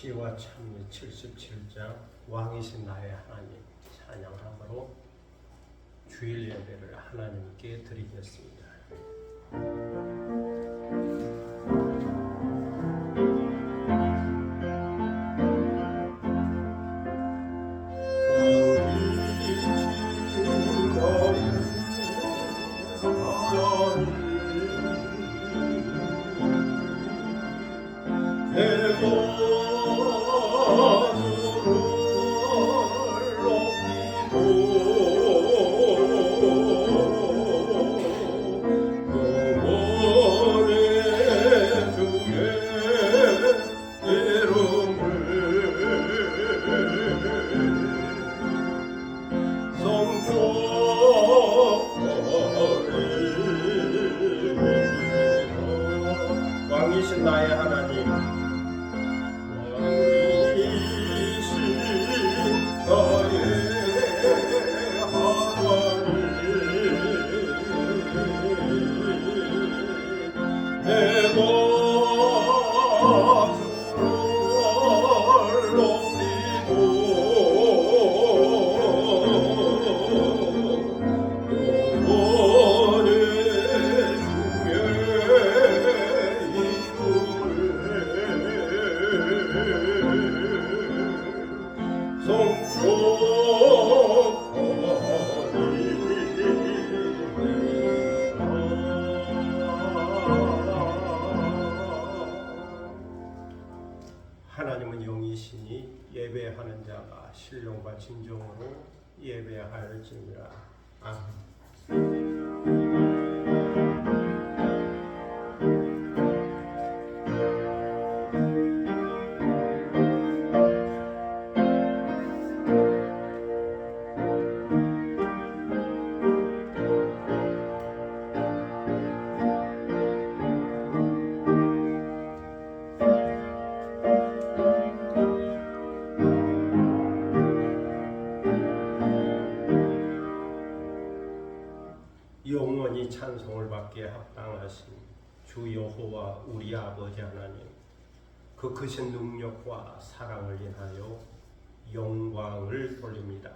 시와 찬미 77장 왕이신 나의 하나님 찬양함으로 주일 예배를 하나님께 드리겠습니다. 왕이신 나의 하나님, 왕이신 나의 하나님, 내 가슴을 높이고 하나님은 영이시니 예배하는 자가 신령과 진정으로 예배하였느니라. 아멘. 영원히 찬송을 받기에 합당하신 주 여호와 우리 아버지 하나님, 그 크신 능력과 사랑을 인하여 영광을 돌립니다.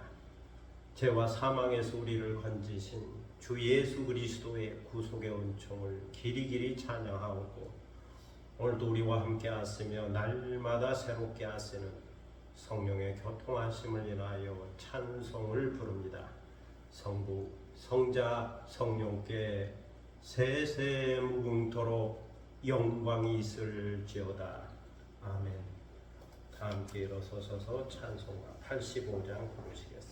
죄와 사망에서 우리를 건지신 주 예수 그리스도의 구속의 은총을 길이길이 찬양하고, 오늘도 우리와 함께 하시며 날마다 새롭게 하시는 성령의 교통하심을 인하여 찬송을 부릅니다. 성부, 성자, 성령께 세세 무궁토록 영광이 있을지어다. 아멘. 다 함께 일어서서 찬송가 85장 부르시겠습니다.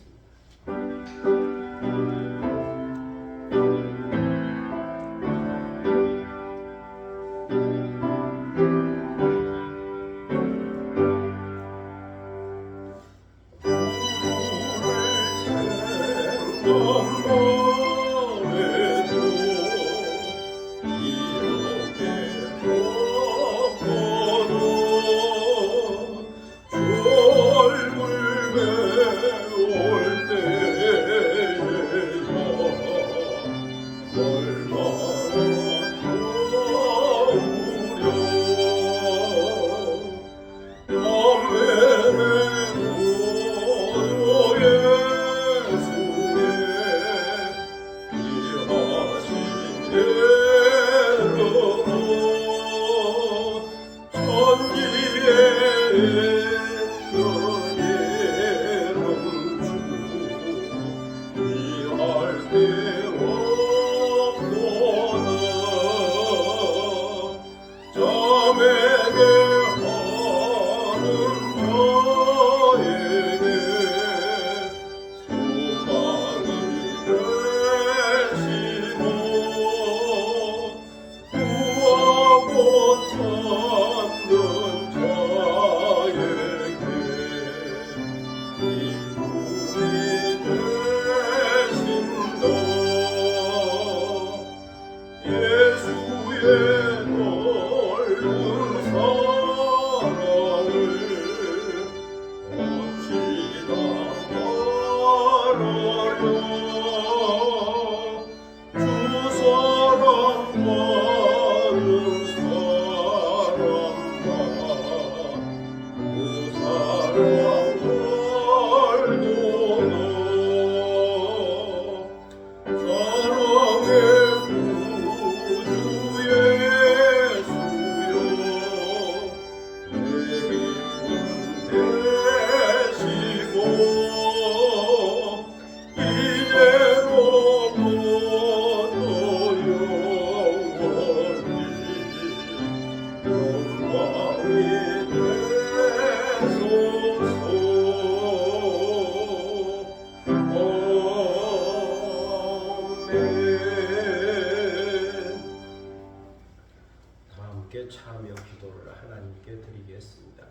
참여 기도를 하나님께 드리겠습니다.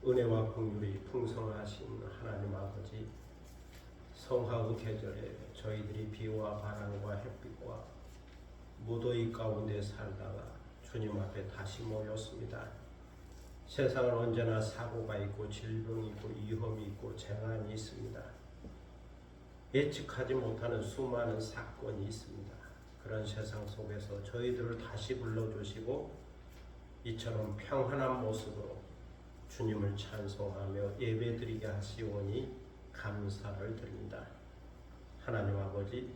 은혜와 긍휼이 풍성하신 하나님 아버지, 성화의 계절에 저희들이 비와 바람과 햇빛과 무더위 가운데 살다가 주님 앞에 다시 모였습니다. 세상은 언제나 사고가 있고 질병이 있고 위험이 있고 재난이 있습니다. 예측하지 못하는 수많은 사건이 있습니다. 그런 세상 속에서 저희들을 다시 불러주시고 이처럼 평안한 모습으로 주님을 찬송하며 예배드리게 하시오니 감사를 드립니다. 하나님 아버지,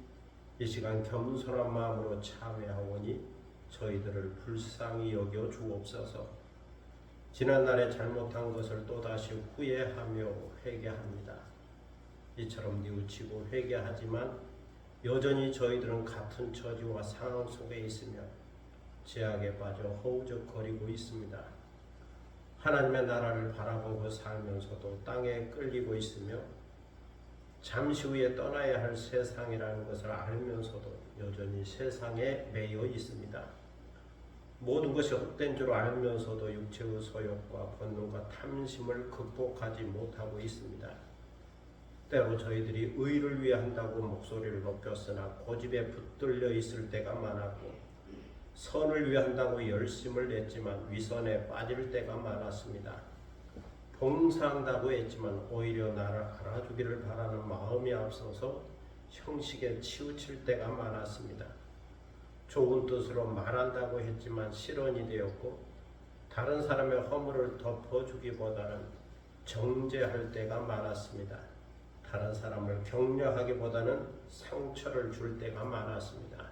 이 시간 겸손한 마음으로 참회하오니 저희들을 불쌍히 여겨 주옵소서. 지난날에 잘못한 것을 또다시 후회하며 회개합니다. 이처럼 뉘우치고 회개하지만 여전히 저희들은 같은 처지와 상황 속에 있으며 죄악에 빠져 허우적거리고 있습니다. 하나님의 나라를 바라보고 살면서도 땅에 끌리고 있으며 잠시 후에 떠나야 할 세상이라는 것을 알면서도 여전히 세상에 매여 있습니다. 모든 것이 헛된 줄 알면서도 육체의 소욕과 번뇌와 탐심을 극복하지 못하고 있습니다. 때로 저희들이 의를 위해 한다고 목소리를 높였으나 고집에 붙들려 있을 때가 많았고, 선을 위해 한다고 열심을 냈지만 위선에 빠질 때가 많았습니다. 봉사한다고 했지만 오히려 나를 알아주기를 바라는 마음이 앞서서 형식에 치우칠 때가 많았습니다. 좋은 뜻으로 말한다고 했지만 실언이 되었고, 다른 사람의 허물을 덮어주기보다는 정죄할 때가 많았습니다. 다른 사람을 격려하기보다는 상처를 줄 때가 많았습니다.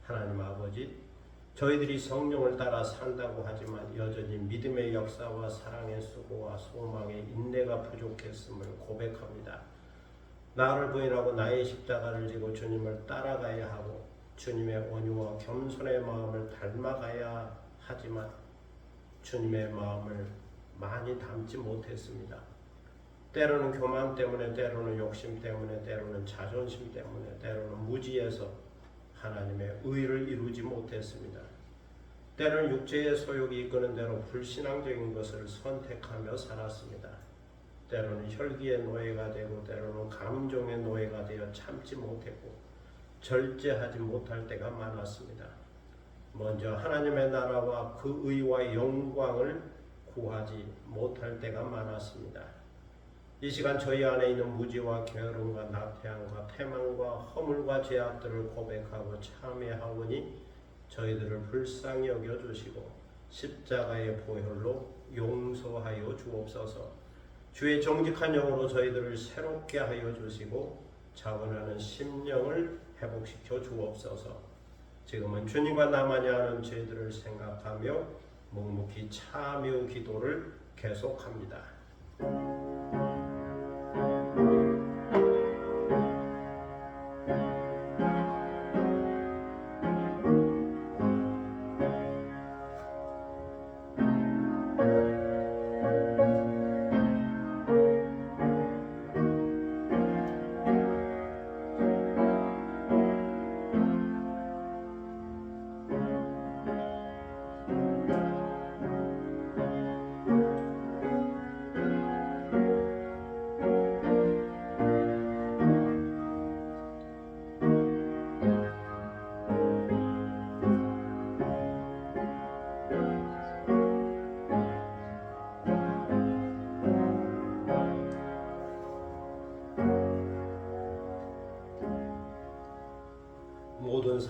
하나님 아버지, 저희들이 성령을 따라 산다고 하지만 여전히 믿음의 역사와 사랑의 수고와 소망의 인내가 부족했음을 고백합니다. 나를 부인하고 나의 십자가를 지고 주님을 따라가야 하고 주님의 온유와 겸손의 마음을 닮아가야 하지만 주님의 마음을 많이 담지 못했습니다. 때로는 교만 때문에, 때로는 욕심 때문에, 때로는 자존심 때문에, 때로는 무지해서 하나님의 의를 이루지 못했습니다. 때로는 육체의 소욕이 이끄는 대로 불신앙적인 것을 선택하며 살았습니다. 때로는 혈기의 노예가 되고 때로는 감정의 노예가 되어 참지 못했고 절제하지 못할 때가 많았습니다. 먼저 하나님의 나라와 그 의와 영광을 구하지 못할 때가 많았습니다. 이 시간 저희 안에 있는 무지와 게으름과 나태함과 태만과 허물과 죄악들을 고백하고 참회하오니 저희들을 불쌍히 여겨주시고 십자가의 보혈로 용서하여 주옵소서. 주의 정직한 영으로 저희들을 새롭게 하여 주시고 자원하는 심령을 회복시켜 주옵소서. 지금은 주님과 나만이 아는 죄들을 생각하며 묵묵히 참여 기도를 계속합니다.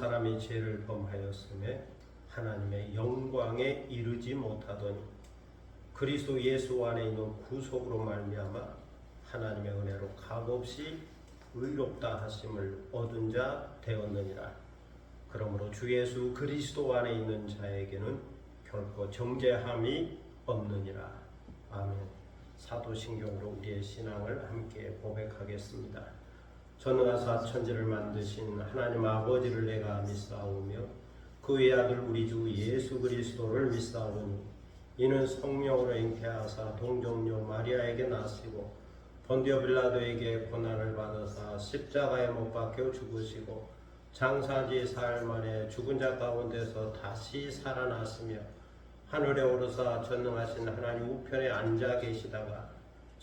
사람이 죄를 범하였음에 하나님의 영광에 이르지 못하더니 그리스도 예수 안에 있는 구속으로 말미암아 하나님의 은혜로 값없이 의롭다 하심을 얻은 자 되었느니라. 그러므로 주 예수 그리스도 안에 있는 자에게는 결코 정죄함이 없느니라. 아멘. 사도신경으로 우리의 신앙을 함께 고백하겠습니다. 전능하사 천지를 만드신 하나님 아버지를 내가 믿사오며 그의 아들 우리 주 예수 그리스도를 믿사오니 이는 성령으로 잉태하사 동정녀 마리아에게 나시고 본디오 빌라도에게 고난을 받으사 십자가에 못 박혀 죽으시고 장사지 사흘 만에 죽은 자 가운데서 다시 살아났으며 하늘에 오르사 전능하신 하나님 우편에 앉아 계시다가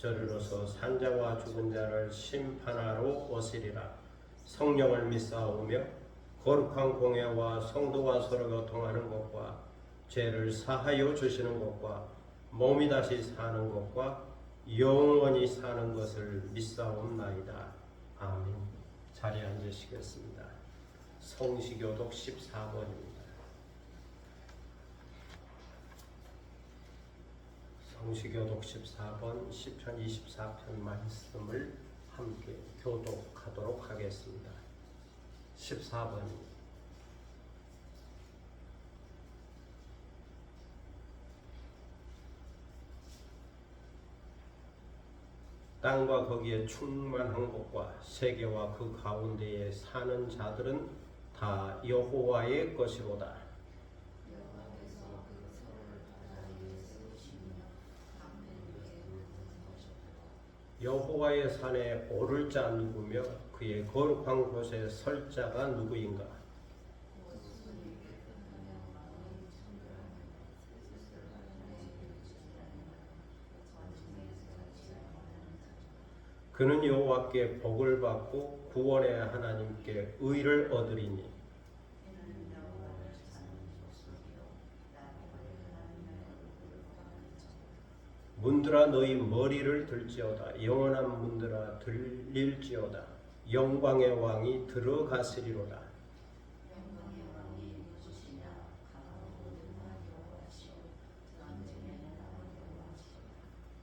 저리로서 산자와 죽은 자를 심판하러 오시리라. 성령을 믿사오며 거룩한 공예와 성도와 서로 교통하는 것과 죄를 사하여 주시는 것과 몸이 다시 사는 것과 영원히 사는 것을 믿사옵나이다. 아멘. 자리에 앉으시겠습니다. 성시교독 14번입니다. 성시교독 14번 시편 24편 말씀을 함께 교독하도록 하겠습니다. 14번입니다. 땅과 거기에 충만한 곳과 세계와 그 가운데에 사는 자들은 다 여호와의 것이로다. 여호와의 산에 오를 자 누구며 그의 거룩한 곳에 설 자가 누구인가? 그는 여호와께 복을 받고 구원의 하나님께 의를 얻으리니 문들아 너희 머리를 들지어다. 영원한 문들아 들릴지어다. 영광의 왕이 들어가시리로다.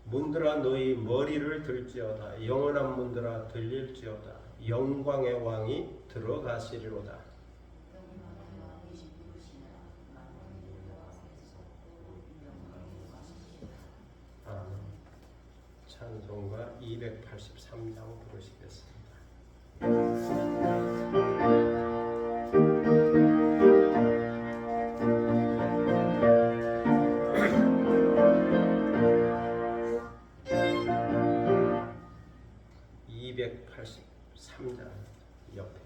문들아 너희 머리를 들지어다. 영원한 문들아 들릴지어다. 영광의 왕이 들어가시리로다. 아멘. 찬송가 283장 부르시겠습니다. 283장 옆에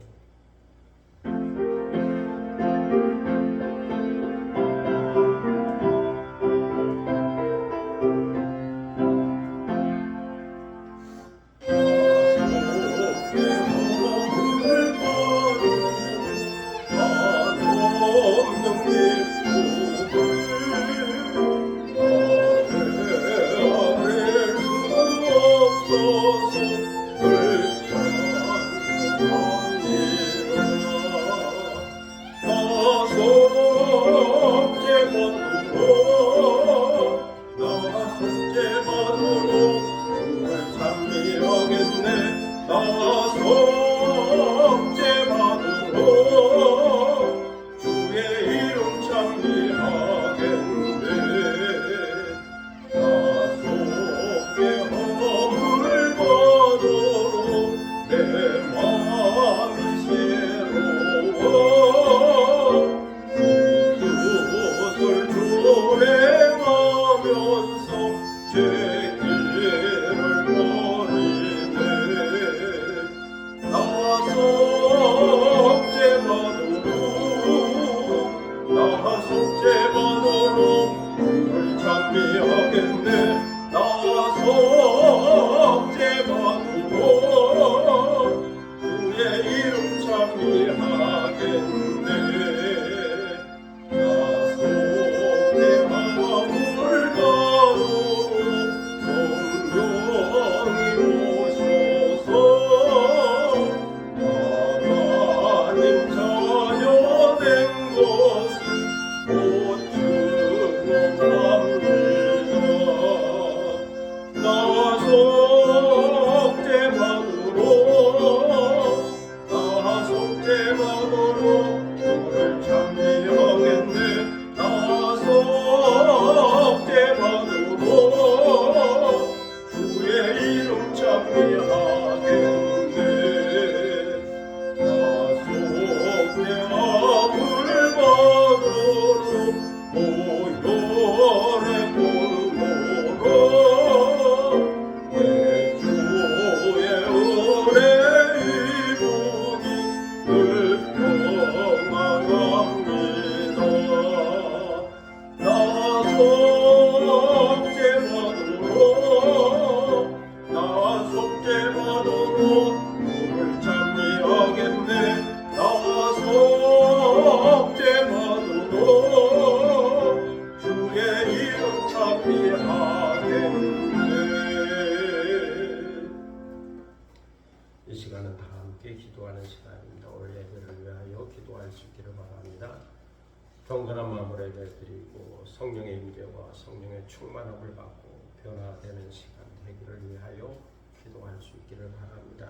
경건한 마음으로 예배드리고 성령의 임재와 성령의 충만함을 받고 변화되는 시간 되기를 위하여 기도할 수 있기를 바랍니다.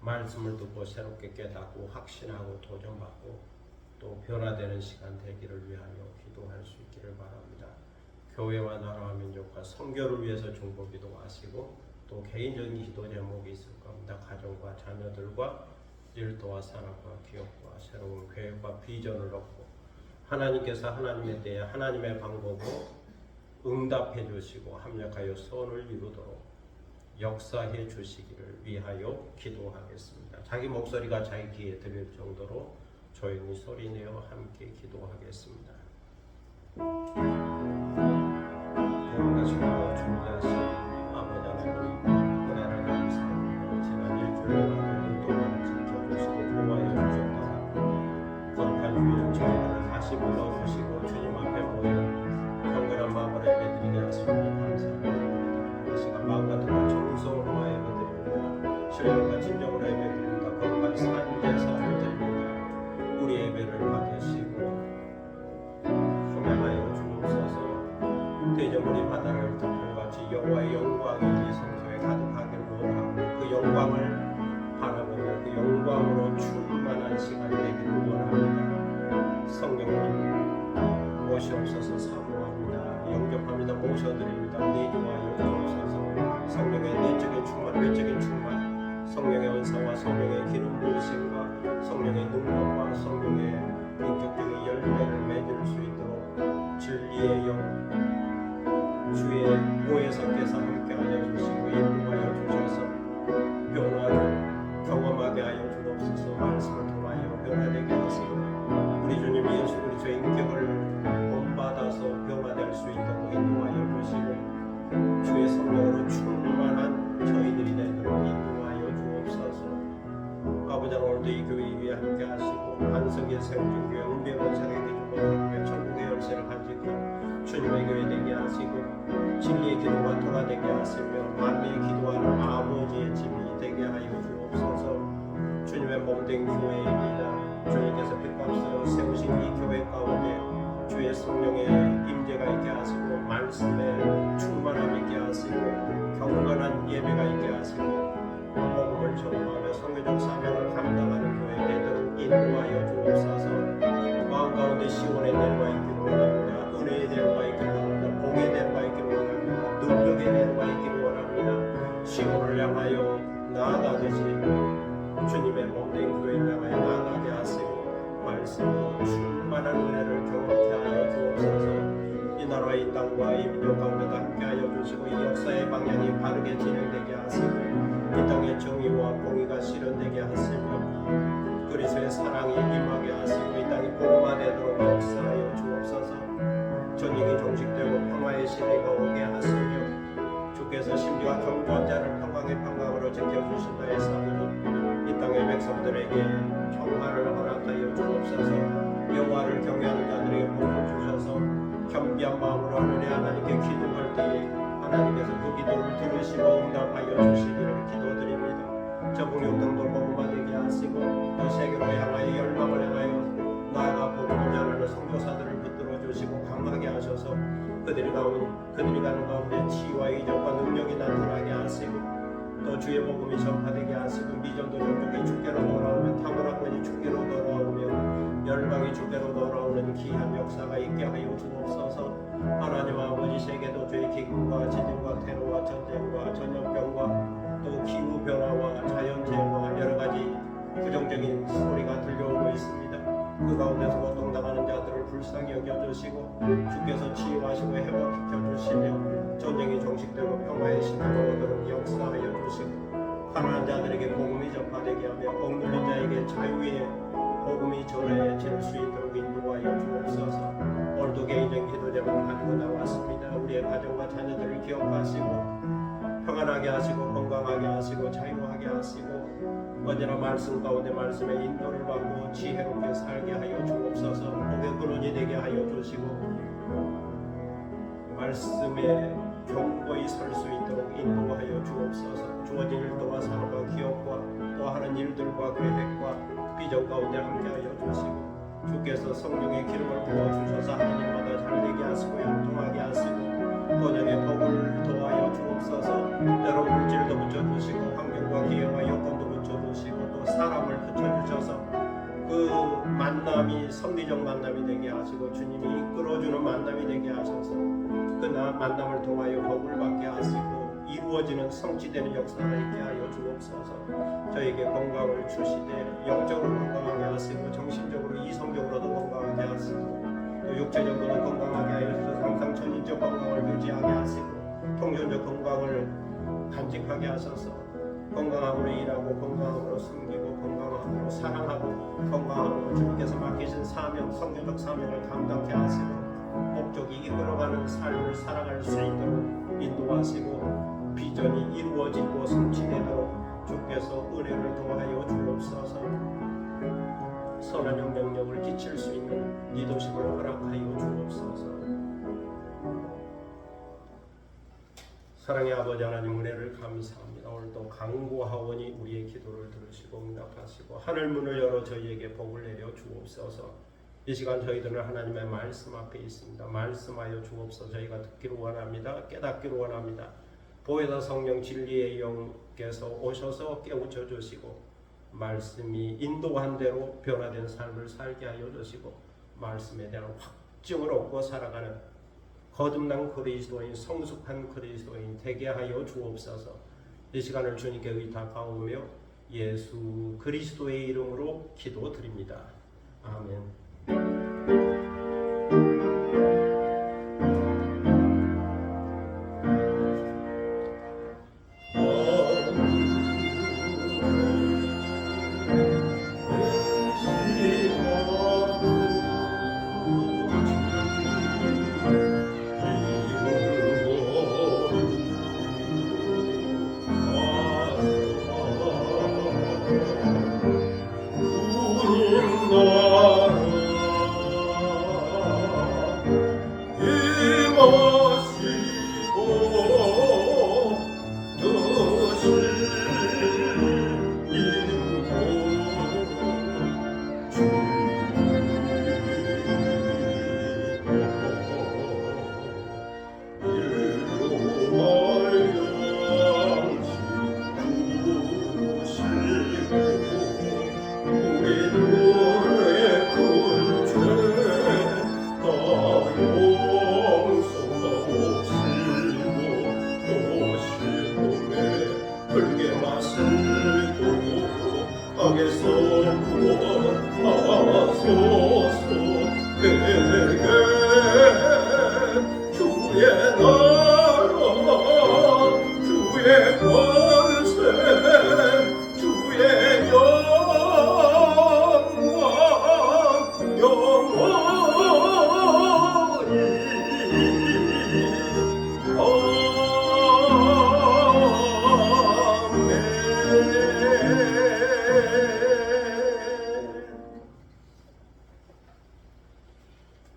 말씀을 듣고 새롭게 깨닫고 확신하고 도전받고 또 변화되는 시간 되기를 위하여 기도할 수 있기를 바랍니다. 교회와 나라와 민족과 선교를 위해서 중보 기도하시고 또 개인적인 기도 제목이 있을 겁니다. 가정과 자녀들과 일터와 산업과 기업과 새로운 계획과 비전을 얻고 하나님께서 하나님에 대해 하나님의 방법으로 응답해 주시고 합력하여 선을 이루도록 역사해 주시기를 위하여 기도하겠습니다. 자기 목소리가 자기 귀에 들릴 정도로 조용히 소리내어 함께 기도하겠습니다. 거룩하시고 존귀하신 아버지 하나님, 은혜를 감사합니다. 지난 일주일간 동안 지켜주시고 보호하여 주셨다가 거룩한 주일은 저희들을 다시 불러주시고 주님 앞에 모여 경건한 마음으로 예배드리게 하시니 감사합니다. 이 시간 마음과 뜻과 정성으로 예배드립니다. 신령과 진정으로 예배드립니다. 거룩한 산제사를 드립니다. 우리 예배를 받으시고 흠양하여 주옵소서. 대저물이 바다를 덮고 같이 여호와의 영광이 이 성소에 가득하기를 원하고 그 영광을 바라보며 그 영광으로 충만한 시간이 되기를 원합니다. 성령님 모시옵소서. 사모합니다. 영접합니다. 모셔드립니다. 내주하여 주옵소서. 성령의 내적인 충만, 외적인 충만, 성령의 은사와 성령의 기름 부으심과 성령의 능력과 성령의 인격적인 열매를 맺을 수 있도록 진리의 영 주의 보혜사께서 함께하여 주시고 인도하여 주셔서 변화를 경험하게 하여 주옵소서. 말씀을 통하여 변화되게 하시고 우리 주님 예수 그리스도의 인격을 본받아서 변화될 수 있도록 인도하여 주시고 주의 성령으로 충만한 저희들이 되도록 인도하여 주옵소서. 아버지 오늘도 이 교회 위에 함께 하시고 반석의 세우신 교회 은배원상에게 주고 하며 천국의 열쇠를 간직한 주님의 교회 되게 하시고 진리의 기도가 도가 되게 하시며 만민이 기도하는 아버지의 집이 되게 하여 주옵소서. 주님의 몸된 교회입니다. 주님께서 빛값으로 세우신 이 교회 가운데 주의 성령의 임재가 있게 하시고 말씀에 충만함 있게 하시고 경건한 예배가 있게 하시고 복음을 전파하며 성교적 사명을 감당하는 교회 되도록 인도하여 주옵소서. 마음 가운데 시온의 내려와 있기를 원합니다. 은혜의 내려와 있기를 원합니다. 복의 내려와 있기를 원합니다. 능력의 내려와 있기를 원합니다. 시온을 향하여 나아가듯이 주님의 몸된 교회를 향하여 나아가게 하시고 말씀으로 충만한 은혜를 경험케 하여 주옵소서. 이 나라와 이 땅과 이 민족 가운데도 함께하여 주시고 이 역사의 방향이 바르게 진행되게 하시고 이 땅의 정의와 공의가 실현되게 하시며 그리스도의 사랑이 임하게 하시고 이 땅이 복음화되도록 역사하여 주옵소서. 전쟁이 종식되고 평화의 시대가 오게 하시며 주께서 심지어 경고한 자를 평강의 평강으로 지켜주신다 해서는 이 땅의 백성들에게 평화를 허락하여 주옵소서. 여호와를 경외하는 자들에게 복을 주셔서 겸비한 마음으로 하늘의 하나님께 기도할 때에 하나님께서 그 기도를 들으시고 응답하여 주시기를 기도드립니다. 저복용등도 복음화되게 하시고 또 세계로 향하여 열방을 향하여 나아가 복음을 전하는 선교사들을 붙들어 주시고 강하게 하셔서 그들이 가는 가운데 치유와 이적과 능력이 나타나게 하시고 또 주의 복음이 전파되게 하시고 미전도 종족이 주께로 돌아오며 탁월한 권이 주께로 돌아오며 열방이 주께로 돌아오는 귀한 역사가 있게 하여 주옵소서. 하나님 아버지 세계도 주의 기근과 지진과 테러와 전쟁과 전염병과 또 기후 변화와 자연재해와 여러 가지 부정적인 소리가 들려오고 있습니다. 그 가운데서 고통당하는 자들을 불쌍히 여겨주시고 주께서 치유하시고 회복시켜 주시며 전쟁이 종식되고 평화의 시대가 오도록 역사하여 주시고 가난한 자들에게 복음이 전파되게 하며 억눌린 자에게 자유의 복음이 전해질 수 있도록 인도하여 주옵소서. 오늘도 개인적인 기도 제목을 가지고 나왔습니다. 우리의 가정과 자녀들을 기억하시고 평안하게 하시고 건강하게 하시고 자유하게 하시고 언제나 말씀 가운데 말씀의 인도를 받고 지혜롭게 살게 하여 주옵소서. 복의 근원이 되게 하여 주시고 말씀에 견고히 설 수 있도록 인도하여 주옵소서. 주어진 일도와 산업과 기업과 또 하는 일들과 계획과 비전 가운데 함께하여 주시고 주께서 성령의 기름을 부어주셔서 하나님마다 잘되게 하시고 형통하게 하시고 번영의 복을 도하여 주옵소서. 때로 물질도 붙여주시고 환경과 기회와 여건도 붙여주시고 또 사람을 붙여주셔서 그 만남이 섭리적 만남이 되게 하시고 주님이 이끌어주는 만남이 되게 하셔서 그 만남을 통하여 복을 받게 하시고 이루어지는 성취되는 역사가 있게 하여 주옵소서. 저에게 건강을 주시되 영적으로 건강하게 하시고 정신적으로 이성적으로도 건강하게 하시고 또 육체적으로도 건강하게 하여 주셔서 항상 전인적 건강을 유지하게 하시고 통전적 건강을 간직하게 하셔서 건강함으로 일하고 건강함으로 숨기고 건강함으로 사랑하고 건강함으로 주님께서 맡기신 사명, 성교적 사명을 감당케 하시고 목적이 이끌어가는 삶을 살아갈 수 있도록 인도하시고 비전이 이루어지고 성취되도록 주께서 은혜를 도하여 주옵소서. 선한 영향력을 끼칠 수 있는 리더십을 허락하여 주옵소서. 사랑의 아버지 하나님 은혜를 감사합니다. 오늘도 강구하오니 우리의 기도를 들으시고 응답하시고 하늘 문을 열어 저희에게 복을 내려 주옵소서. 이 시간 저희들은 하나님의 말씀 앞에 있습니다. 말씀하여 주옵소서. 저희가 듣기를 원합니다. 깨닫기를 원합니다. 보혜사 성령 진리의 영께서 오셔서 깨우쳐 주시고 말씀이 인도한 대로 변화된 삶을 살게 하여 주시고 말씀에 대한 확증을 얻고 살아가는 거듭난 그리스도인, 성숙한 그리스도인 되게 하여 주옵소서. 이 시간을 주님께 의탁하오며 예수 그리스도의 이름으로 기도드립니다. 아멘.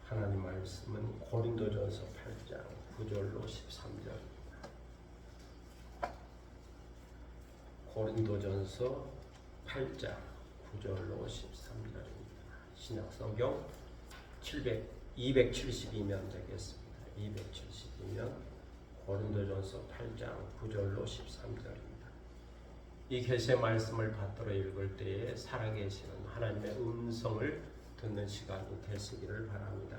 하나님 말씀은 고린도전서 8장 9절로 13절입니다. 고린도전서 8장 9절로 13절입니다. 신약성경 272면 되겠습니다. 272면 고린도전서 8장 9절로 13절입니다. 이 계시의 말씀을 받들어 읽을 때에 살아계시는 하나님의 음성을 듣는 시간이 되시기를 바랍니다.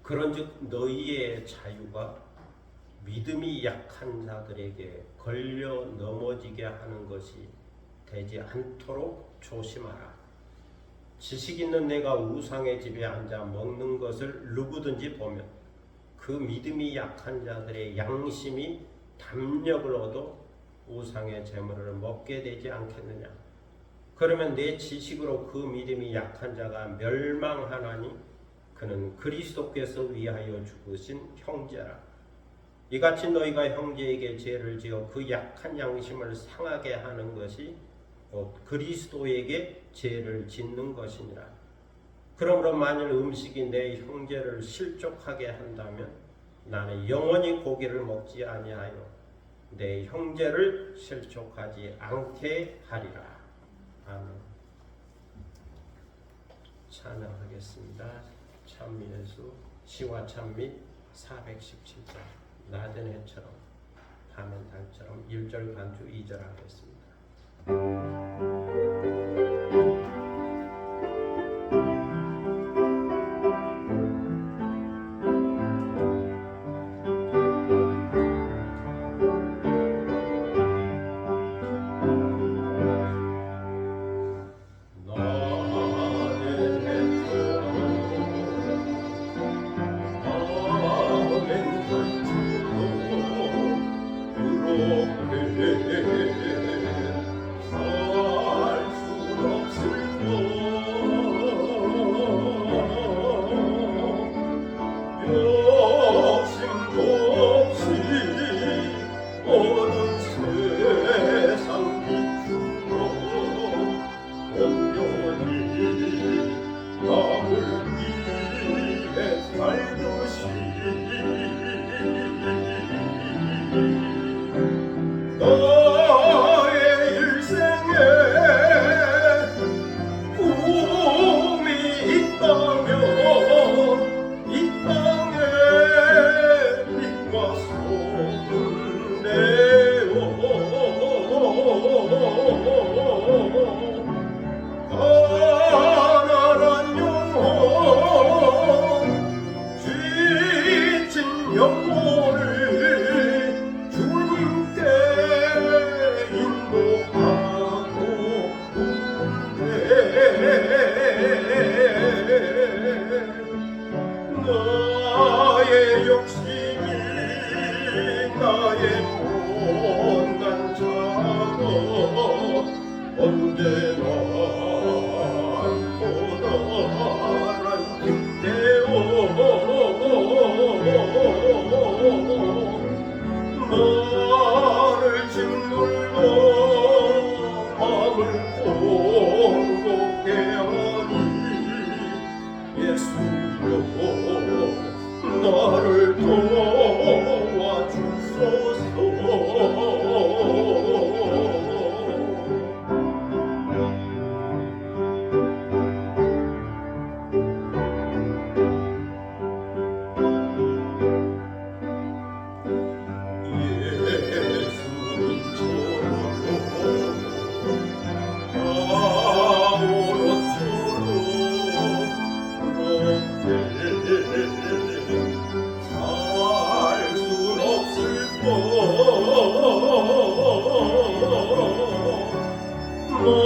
그런즉 너희의 자유가 믿음이 약한 자들에게 걸려 넘어지게 하는 것이 되지 않도록 조심하라. 지식 있는 내가 우상의 집에 앉아 먹는 것을 누구든지 보면 그 믿음이 약한 자들의 양심이 담력을 얻어 우상의 재물을 먹게 되지 않겠느냐. 그러면 내 지식으로 그 믿음이 약한 자가 멸망하나니 그는 그리스도께서 위하여 죽으신 형제라. 이같이 너희가 형제에게 죄를 지어 그 약한 양심을 상하게 하는 것이 곧 그리스도에게 죄를 짓는 것이니라. 그러므로 만일 음식이 내 형제를 실족하게 한다면 나는 영원히 고기를 먹지 아니하여 내 형제를 실족하지 않게 하리라. 아멘. 찬양하겠습니다. 찬미연수 시화찬 및 417장 낮은 해처럼 밤은 달처럼 1절 반주 2절 하겠습니다. 나의 욕심이 나의 못난 자가 언제나 고단한 힘내어 나를 짓눌러 맘을 공고케 하니 예수여 나를 도와주소서.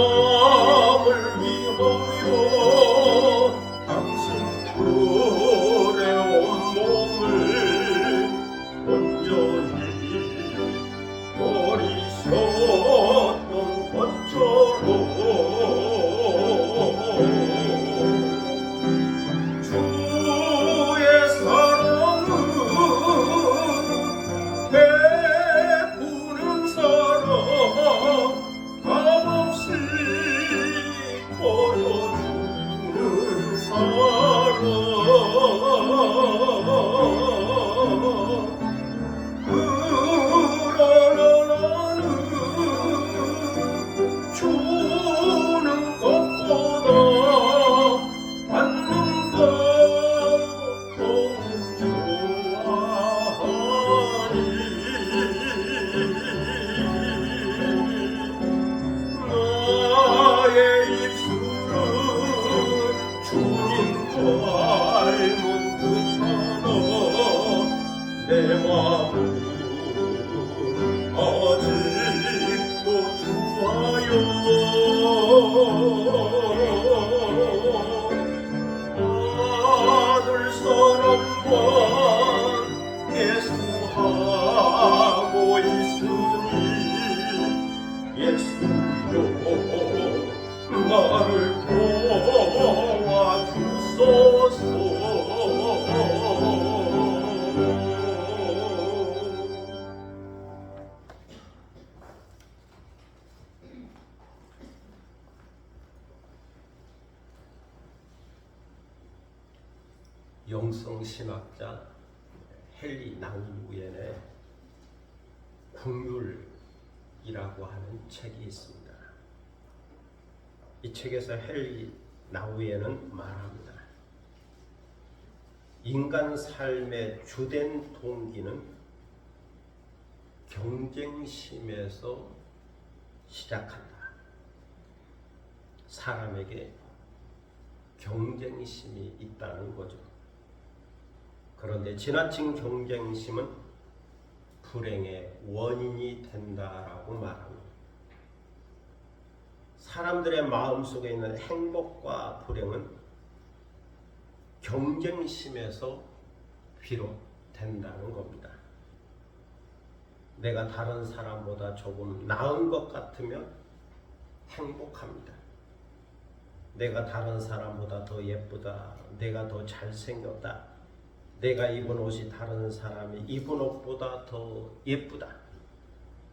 마음을 위하여 당신 그래온 몸을 온전히 버리셨던 것처럼 주의 사랑은 베푸는 사랑 값없이 버려주는 사랑 그러나 나는 주는 것보다 받는 것 더욱 좋아하니 나의 입술은 주님 닮은 듯하나 내 마음은 아직도 주와요. 아들 사랑과 예수하고 있으니 예수여 나를 도와주소서. 영성신학자 헨리 낭우엔의 긍휼이라고 하는 책이 있습니다. 이 책에서 헨리 나우에는 말합니다. 인간 삶의 주된 동기는 경쟁심에서 시작한다. 사람에게 경쟁심이 있다는 거죠. 그런데 지나친 경쟁심은 불행의 원인이 된다라고 말합니다. 사람들의 마음속에 있는 행복과 불행은 경쟁심에서 비롯된다는 겁니다. 내가 다른 사람보다 조금 나은 것 같으면 행복합니다. 내가 다른 사람보다 더 예쁘다, 내가 더 잘생겼다, 내가 입은 옷이 다른 사람이 입은 옷보다 더 예쁘다.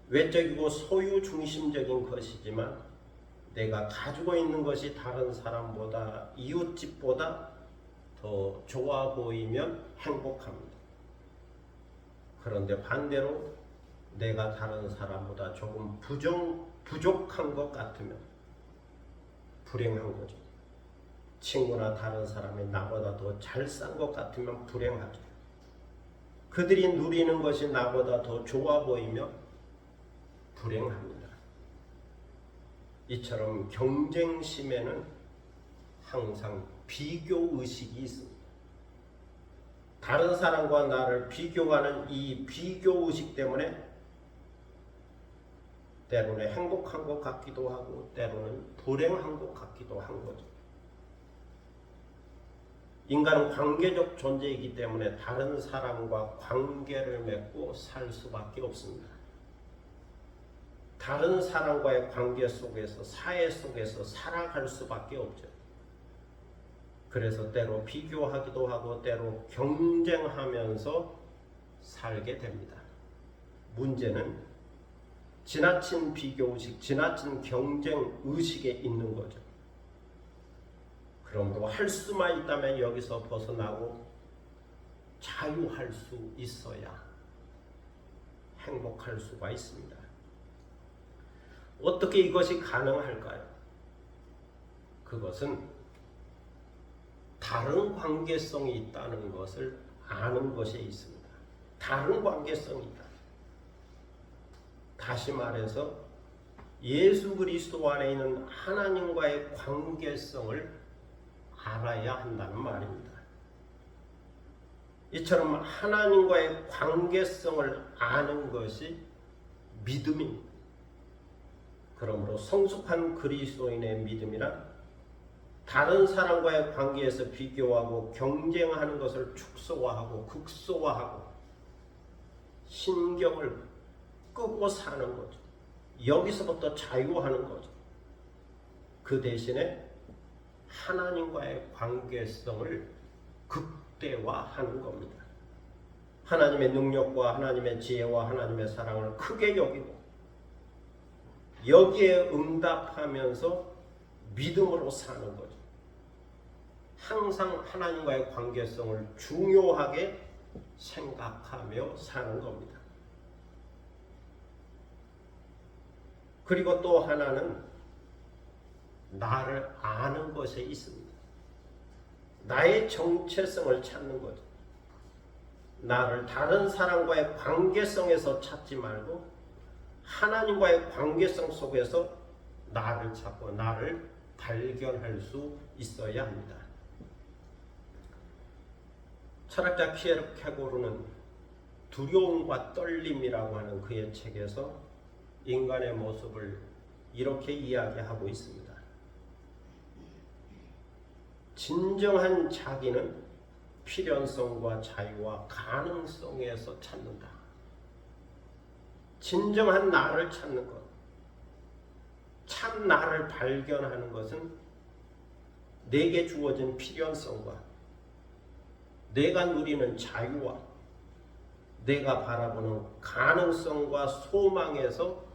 외적이고 소유 중심적인 것이지만 내가 가지고 있는 것이 다른 사람보다, 이웃집보다 더 좋아 보이면 행복합니다. 그런데 반대로 내가 다른 사람보다 조금 부족한 것 같으면 불행한 거죠. 친구나 다른 사람이 나보다 더 잘 산 것 같으면 불행하죠. 그들이 누리는 것이 나보다 더 좋아 보이면 불행합니다. 이처럼 경쟁심에는 항상 비교의식이 있습니다. 다른 사람과 나를 비교하는 이 비교의식 때문에 때로는 행복한 것 같기도 하고 때로는 불행한 것 같기도 한 거죠. 인간은 관계적 존재이기 때문에 다른 사람과 관계를 맺고 살 수밖에 없습니다. 다른 사람과의 관계 속에서, 사회 속에서 살아갈 수밖에 없죠. 그래서 때로 비교하기도 하고 때로 경쟁하면서 살게 됩니다. 문제는 지나친 비교의식, 지나친 경쟁의식에 있는 거죠. 그러므로 할 수만 있다면 여기서 벗어나고 자유할 수 있어야 행복할 수가 있습니다. 어떻게 이것이 가능할까요? 그것은 다른 관계성이 있다는 것을 아는 것에 있습니다. 다른 관계성이 있다. 다시 말해서 예수 그리스도 안에 있는 하나님과의 관계성을 알아야 한다는 말입니다. 이처럼 하나님과의 관계성을 아는 것이 믿음입니다. 그러므로 성숙한 그리스도인의 믿음이란 다른 사람과의 관계에서 비교하고 경쟁하는 것을 축소화하고 극소화하고 신경을 끄고 사는 거죠. 여기서부터 자유하는 거죠. 그 대신에 하나님과의 관계성을 극대화하는 겁니다. 하나님의 능력과 하나님의 지혜와 하나님의 사랑을 크게 여기고 여기에 응답하면서 믿음으로 사는 거죠. 항상 하나님과의 관계성을 중요하게 생각하며 사는 겁니다. 그리고 또 하나는 나를 아는 것에 있습니다. 나의 정체성을 찾는 거죠. 나를 다른 사람과의 관계성에서 찾지 말고 하나님과의 관계성 속에서 나를 찾고 나를 발견할 수 있어야 합니다. 철학자 키에르케고르는 두려움과 떨림이라고 하는 그의 책에서 인간의 모습을 이렇게 이야기하고 있습니다. 진정한 자기는 필연성과 자유와 가능성에서 찾는다. 진정한 나를 찾는 것, 참 나를 발견하는 것은 내게 주어진 필연성과 내가 누리는 자유와 내가 바라보는 가능성과 소망에서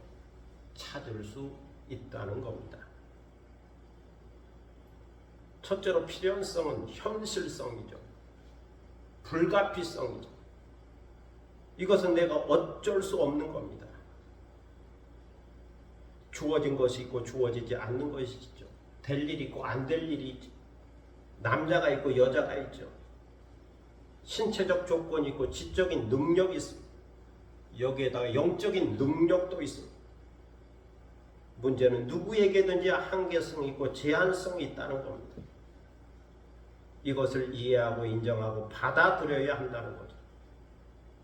찾을 수 있다는 겁니다. 첫째로 필연성은 현실성이죠. 불가피성이죠. 이것은 내가 어쩔 수 없는 겁니다. 주어진 것이 있고 주어지지 않는 것이 있죠. 될 일이 있고 안 될 일이 남자가 있고 여자가 있죠. 신체적 조건이 있고 지적인 능력이 있습니다. 여기에다가 영적인 능력도 있습니다. 문제는 누구에게든지 한계성이 있고 제한성이 있다는 겁니다. 이것을 이해하고 인정하고 받아들여야 한다는 거죠.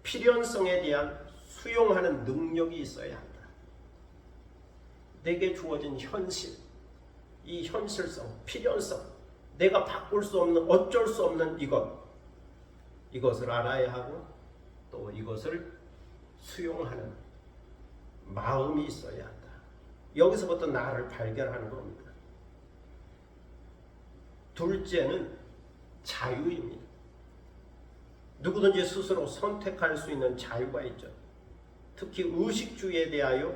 필연성에 대한 수용하는 능력이 있어야 한다. 내게 주어진 현실, 이 현실성, 필연성, 내가 바꿀 수 없는 어쩔 수 없는 이것을 알아야 하고 또 이것을 수용하는 마음이 있어야 한다. 여기서부터 나를 발견하는 겁니다. 둘째는 자유입니다. 누구든지 스스로 선택할 수 있는 자유가 있죠. 특히 의식주의에 대하여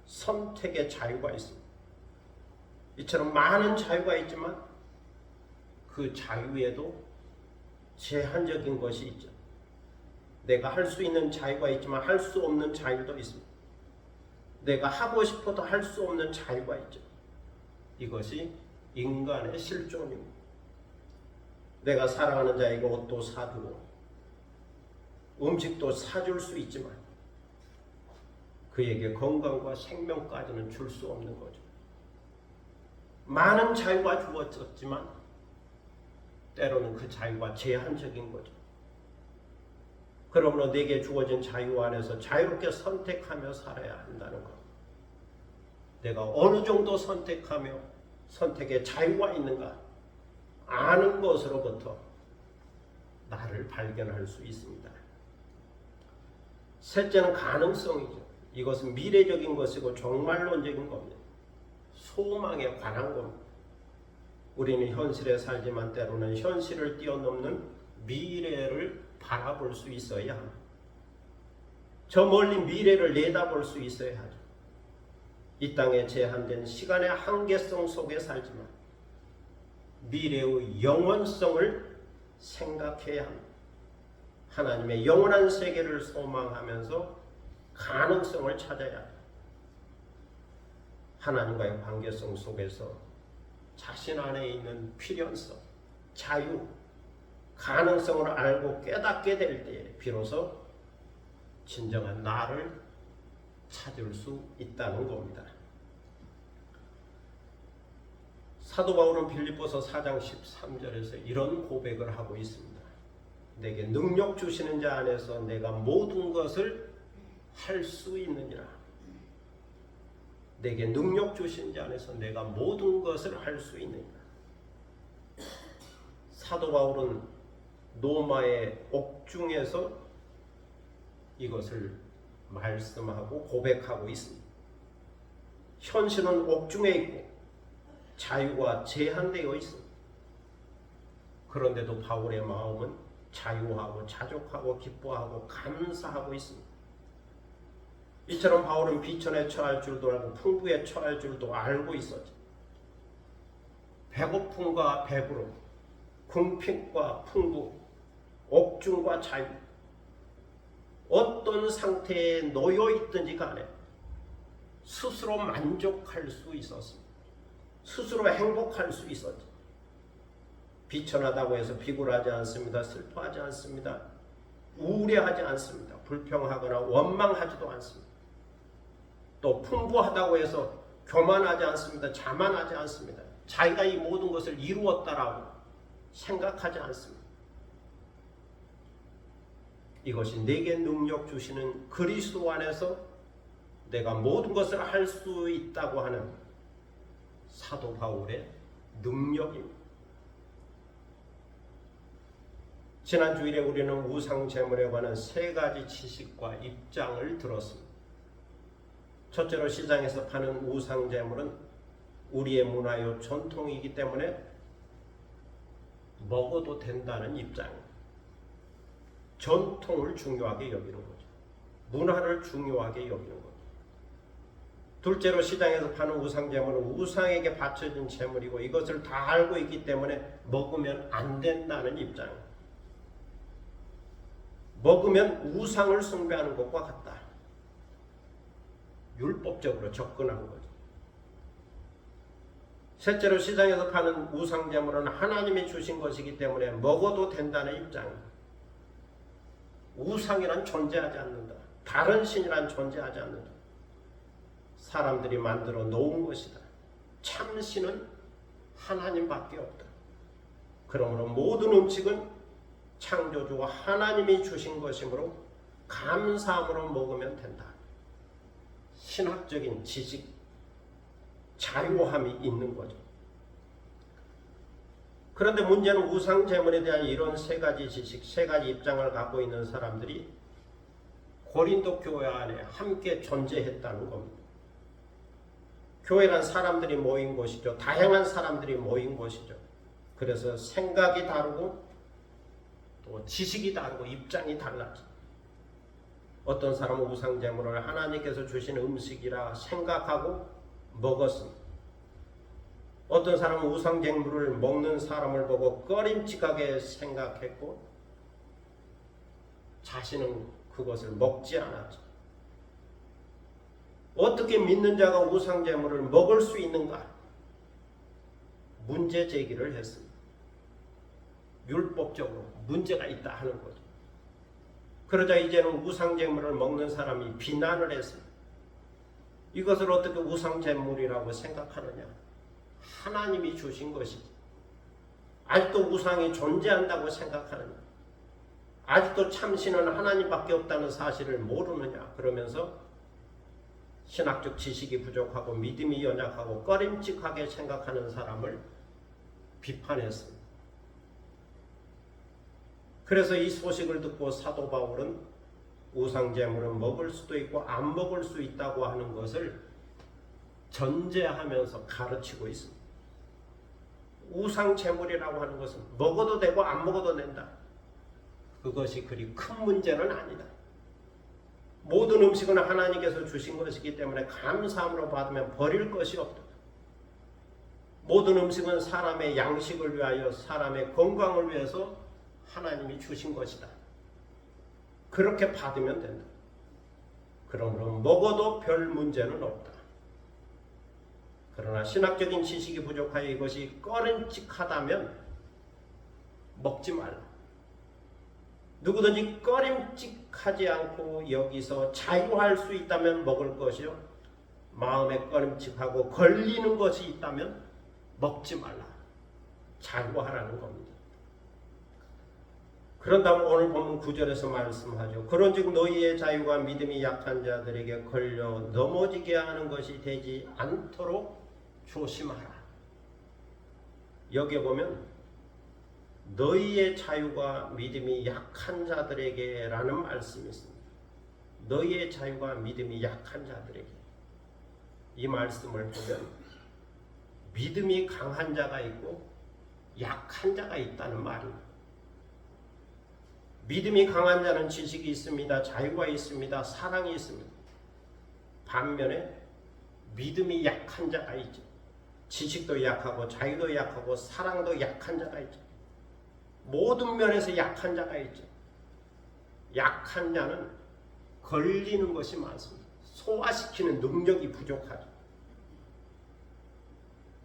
선택의 자유가 있습니다. 이처럼 많은 자유가 있지만 그 자유에도 제한적인 것이 있죠. 내가 할 수 있는 자유가 있지만 할 수 없는 자유도 있습니다. 내가 하고 싶어도 할 수 없는 자유가 있죠. 이것이 인간의 실존입니다. 내가 사랑하는 자에게 옷도 사주고 음식도 사줄 수 있지만 그에게 건강과 생명까지는 줄 수 없는 거죠. 많은 자유가 주어졌지만 때로는 그 자유가 제한적인 거죠. 그러므로 내게 주어진 자유 안에서 자유롭게 선택하며 살아야 한다는 것. 내가 어느 정도 선택하며 선택의 자유가 있는가 아는 것으로부터 나를 발견할 수 있습니다. 셋째는 가능성이죠. 이것은 미래적인 것이고 종말론적인 겁니다. 소망에 관한 겁니다. 우리는 현실에 살지만 때로는 현실을 뛰어넘는 미래를 바라볼 수 있어야 합니다. 저 멀리 미래를 내다볼 수 있어야 하죠. 이 땅에 제한된 시간의 한계성 속에 살지만 미래의 영원성을 생각해야 합니다. 하나님의 영원한 세계를 소망하면서 가능성을 찾아야 합니다. 하나님과의 관계성 속에서 자신 안에 있는 필연성, 자유, 가능성을 알고 깨닫게 될 때에 비로소 진정한 나를 찾을 수 있다는 겁니다. 사도 바울은 빌립보서 4장 13절에서 이런 고백을 하고 있습니다. 내게 능력 주시는 자 안에서 내가 모든 것을 할 수 있느니라. 내게 능력 주신 자 안에서 내가 모든 것을 할 수 있느니라. 사도 바울은 로마의 옥중에서 이것을 말씀하고 고백하고 있습니다. 현실은 옥중에 있고 자유가 제한되어 있습니다. 그런데도 바울의 마음은 자유하고 자족하고 기뻐하고 감사하고 있습니다. 이처럼 바울은 비천에 처할 줄도 알고 풍부에 처할 줄도 알고 있었죠. 배고픔과 배부름, 궁핍과 풍부, 옥중과 자유, 어떤 상태에 놓여 있든지 간에 스스로 만족할 수 있었습니다. 스스로 행복할 수 있었죠. 비천하다고 해서 비굴하지 않습니다. 슬퍼하지 않습니다. 우울해하지 않습니다. 불평하거나 원망하지도 않습니다. 또 풍부하다고 해서 교만하지 않습니다. 자만하지 않습니다. 자기가 이 모든 것을 이루었다라고 생각하지 않습니다. 이것이 내게 능력 주시는 그리스도 안에서 내가 모든 것을 할 수 있다고 하는 사도 바울의 능력입니다. 지난 주일에 우리는 우상 제물에 관한 세 가지 지식과 입장을 들었습니다. 첫째로 시장에서 파는 우상 제물은 우리의 문화요 전통이기 때문에 먹어도 된다는 입장입니다. 전통을 중요하게 여기는 거죠. 문화를 중요하게 여기는 거죠. 둘째로 시장에서 파는 우상 제물은 우상에게 바쳐진 제물이고 이것을 다 알고 있기 때문에 먹으면 안 된다는 입장입니다. 먹으면 우상을 숭배하는 것과 같다. 율법적으로 접근한 거죠. 셋째로 시장에서 파는 우상제물은 하나님이 주신 것이기 때문에 먹어도 된다는 입장입니다. 우상이란 존재하지 않는다. 다른 신이란 존재하지 않는다. 사람들이 만들어 놓은 것이다. 참신은 하나님밖에 없다. 그러므로 모든 음식은 창조주와 하나님이 주신 것이므로 감사함으로 먹으면 된다. 신학적인 지식, 자유함이 있는 거죠. 그런데 문제는 우상제물에 대한 이런 세 가지 지식, 세 가지 입장을 갖고 있는 사람들이 고린도 교회 안에 함께 존재했다는 겁니다. 교회란 사람들이 모인 곳이죠. 다양한 사람들이 모인 곳이죠. 그래서 생각이 다르고 또 지식이 다르고 입장이 달라져. 어떤 사람은 우상제물을 하나님께서 주신 음식이라 생각하고 먹었습니다. 어떤 사람은 우상제물을 먹는 사람을 보고 꺼림칙하게 생각했고 자신은 그것을 먹지 않았죠. 어떻게 믿는 자가 우상제물을 먹을 수 있는가? 문제 제기를 했습니다. 율법적으로 문제가 있다 하는 거죠. 그러자 이제는 우상제물을 먹는 사람이 비난을 했습니다. 이것을 어떻게 우상제물이라고 생각하느냐? 하나님이 주신 것이지. 아직도 우상이 존재한다고 생각하느냐? 아직도 참신은 하나님밖에 없다는 사실을 모르느냐? 그러면서 신학적 지식이 부족하고 믿음이 연약하고 꺼림칙하게 생각하는 사람을 비판했습니다. 그래서 이 소식을 듣고 사도 바울은 우상제물은 먹을 수도 있고 안 먹을 수 있다고 하는 것을 전제하면서 가르치고 있습니다. 우상제물이라고 하는 것은 먹어도 되고 안 먹어도 된다. 그것이 그리 큰 문제는 아니다. 모든 음식은 하나님께서 주신 것이기 때문에 감사함으로 받으면 버릴 것이 없다. 모든 음식은 사람의 양식을 위하여 사람의 건강을 위해서 하나님이 주신 것이다. 그렇게 받으면 된다. 그러므로 먹어도 별 문제는 없다. 그러나 신학적인 지식이 부족하여 이것이 꺼림칙하다면 먹지 말라. 누구든지 꺼림칙하지 않고 여기서 자유할 수 있다면 먹을 것이요, 마음에 꺼림칙하고 걸리는 것이 있다면 먹지 말라. 자유하라는 겁니다. 그런다면 오늘 본문 9절에서 말씀하죠. 그런즉 너희의 자유가 믿음이 약한 자들에게 걸려 넘어지게 하는 것이 되지 않도록 조심하라. 여기에 보면 너희의 자유가 믿음이 약한 자들에게 라는 말씀이 있습니다. 너희의 자유가 믿음이 약한 자들에게. 이 말씀을 보면 믿음이 강한 자가 있고 약한 자가 있다는 말입니다. 믿음이 강한 자는 지식이 있습니다. 자유가 있습니다. 사랑이 있습니다. 반면에 믿음이 약한 자가 있죠. 지식도 약하고 자유도 약하고 사랑도 약한 자가 있죠. 모든 면에서 약한 자가 있죠. 약한 자는 걸리는 것이 많습니다. 소화시키는 능력이 부족하죠.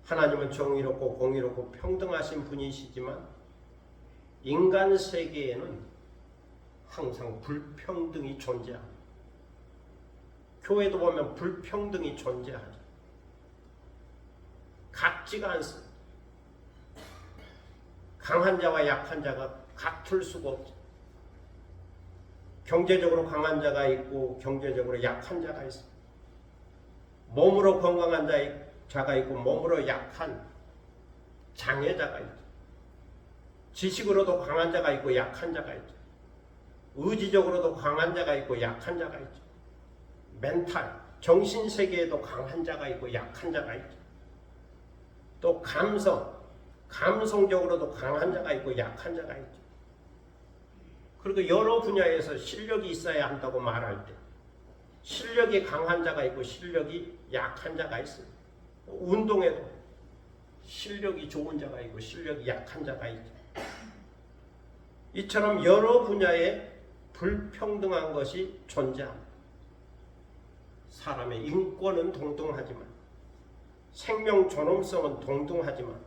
하나님은 정의롭고 공의롭고 평등하신 분이시지만 인간 세계에는 항상 불평등이 존재합니다. 교회도 보면 불평등이 존재하죠. 같지가 않습니다. 강한 자와 약한 자가 같을 수가 없죠. 경제적으로 강한 자가 있고 경제적으로 약한 자가 있습니다. 몸으로 건강한 자가 있고 몸으로 약한 장애자가 있죠. 지식으로도 강한 자가 있고 약한 자가 있죠. 의지적으로도 강한 자가 있고 약한 자가 있죠. 멘탈, 정신세계에도 강한 자가 있고 약한 자가 있죠. 또 감성적으로도 강한 자가 있고 약한 자가 있죠. 그리고 여러 분야에서 실력이 있어야 한다고 말할 때 실력이 강한 자가 있고 실력이 약한 자가 있습니다. 운동에도 실력이 좋은 자가 있고 실력이 약한 자가 있죠. 이처럼 여러 분야에 불평등한 것이 존재합니다. 사람의 인권은 동등하지만 생명 존엄성은 동등하지만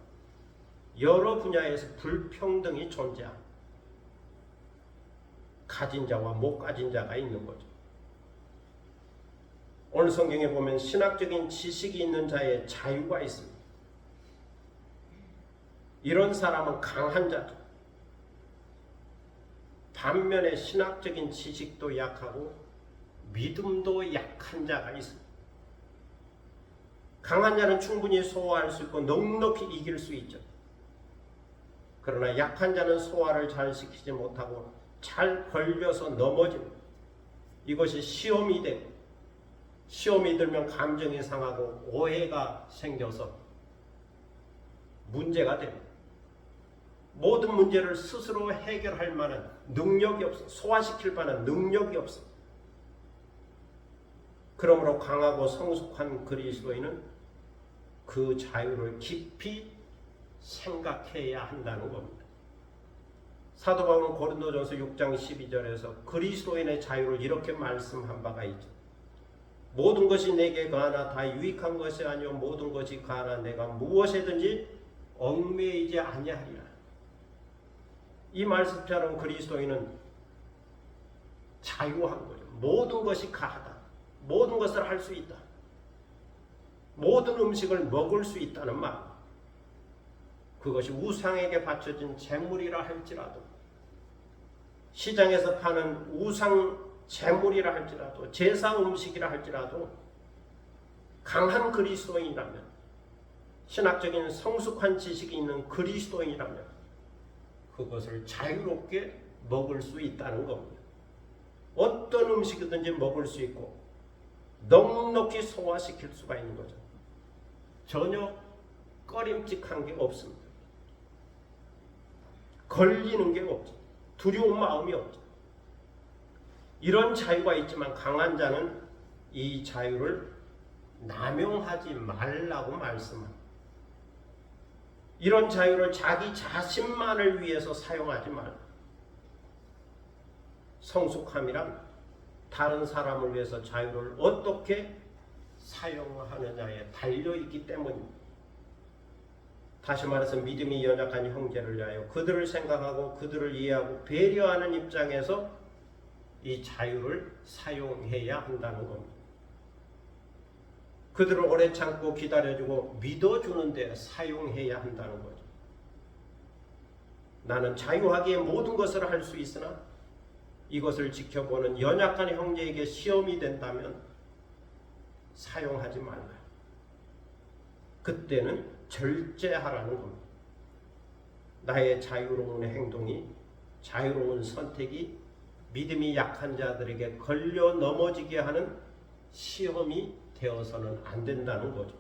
여러 분야에서 불평등이 존재합니다. 가진 자와 못 가진 자가 있는 거죠. 오늘 성경에 보면 신학적인 지식이 있는 자의 자유가 있습니다. 이런 사람은 강한 자죠. 반면에 신학적인 지식도 약하고 믿음도 약한 자가 있습니다. 강한 자는 충분히 소화할 수 있고 넉넉히 이길 수 있죠. 그러나 약한 자는 소화를 잘 시키지 못하고 잘 걸려서 넘어집니다. 이것이 시험이 되고 시험이 들면 감정이 상하고 오해가 생겨서 문제가 됩니다. 모든 문제를 스스로 해결할 만한 능력이 없어, 소화시킬 만한 능력이 없어. 그러므로 강하고 성숙한 그리스도인은 그 자유를 깊이 생각해야 한다는 겁니다. 사도 바울은 고린도전서 6장 12절에서 그리스도인의 자유를 이렇게 말씀한 바가 있죠. 모든 것이 내게 가나 다 유익한 것이 아니요 모든 것이 가나 내가 무엇이든지 얽매이지 아니하리라. 이 말씀처럼 그리스도인은 자유한 거죠. 모든 것이 가하다. 모든 것을 할 수 있다. 모든 음식을 먹을 수 있다는 말. 그것이 우상에게 바쳐진 재물이라 할지라도, 시장에서 파는 우상 재물이라 할지라도, 제사 음식이라 할지라도 강한 그리스도인이라면, 신학적인 성숙한 지식이 있는 그리스도인이라면 그것을 자유롭게 먹을 수 있다는 겁니다. 어떤 음식이든지 먹을 수 있고 넉넉히 소화시킬 수가 있는 거죠. 전혀 꺼림칙한 게 없습니다. 걸리는 게 없죠. 두려운 마음이 없죠. 이런 자유가 있지만 강한 자는 이 자유를 남용하지 말라고 말씀합니다. 이런 자유를 자기 자신만을 위해서 사용하지 말고, 성숙함이란 다른 사람을 위해서 자유를 어떻게 사용하느냐에 달려있기 때문입니다. 다시 말해서 믿음이 연약한 형제를 위하여 그들을 생각하고 그들을 이해하고 배려하는 입장에서 이 자유를 사용해야 한다는 겁니다. 그들을 오래 참고 기다려주고 믿어주는 데 사용해야 한다는 거죠. 나는 자유하기에 모든 것을 할 수 있으나 이것을 지켜보는 연약한 형제에게 시험이 된다면 사용하지 말라. 그때는 절제하라는 겁니다. 나의 자유로운 행동이, 자유로운 선택이 믿음이 약한 자들에게 걸려 넘어지게 하는 시험이 되어서는 안 된다는 거죠.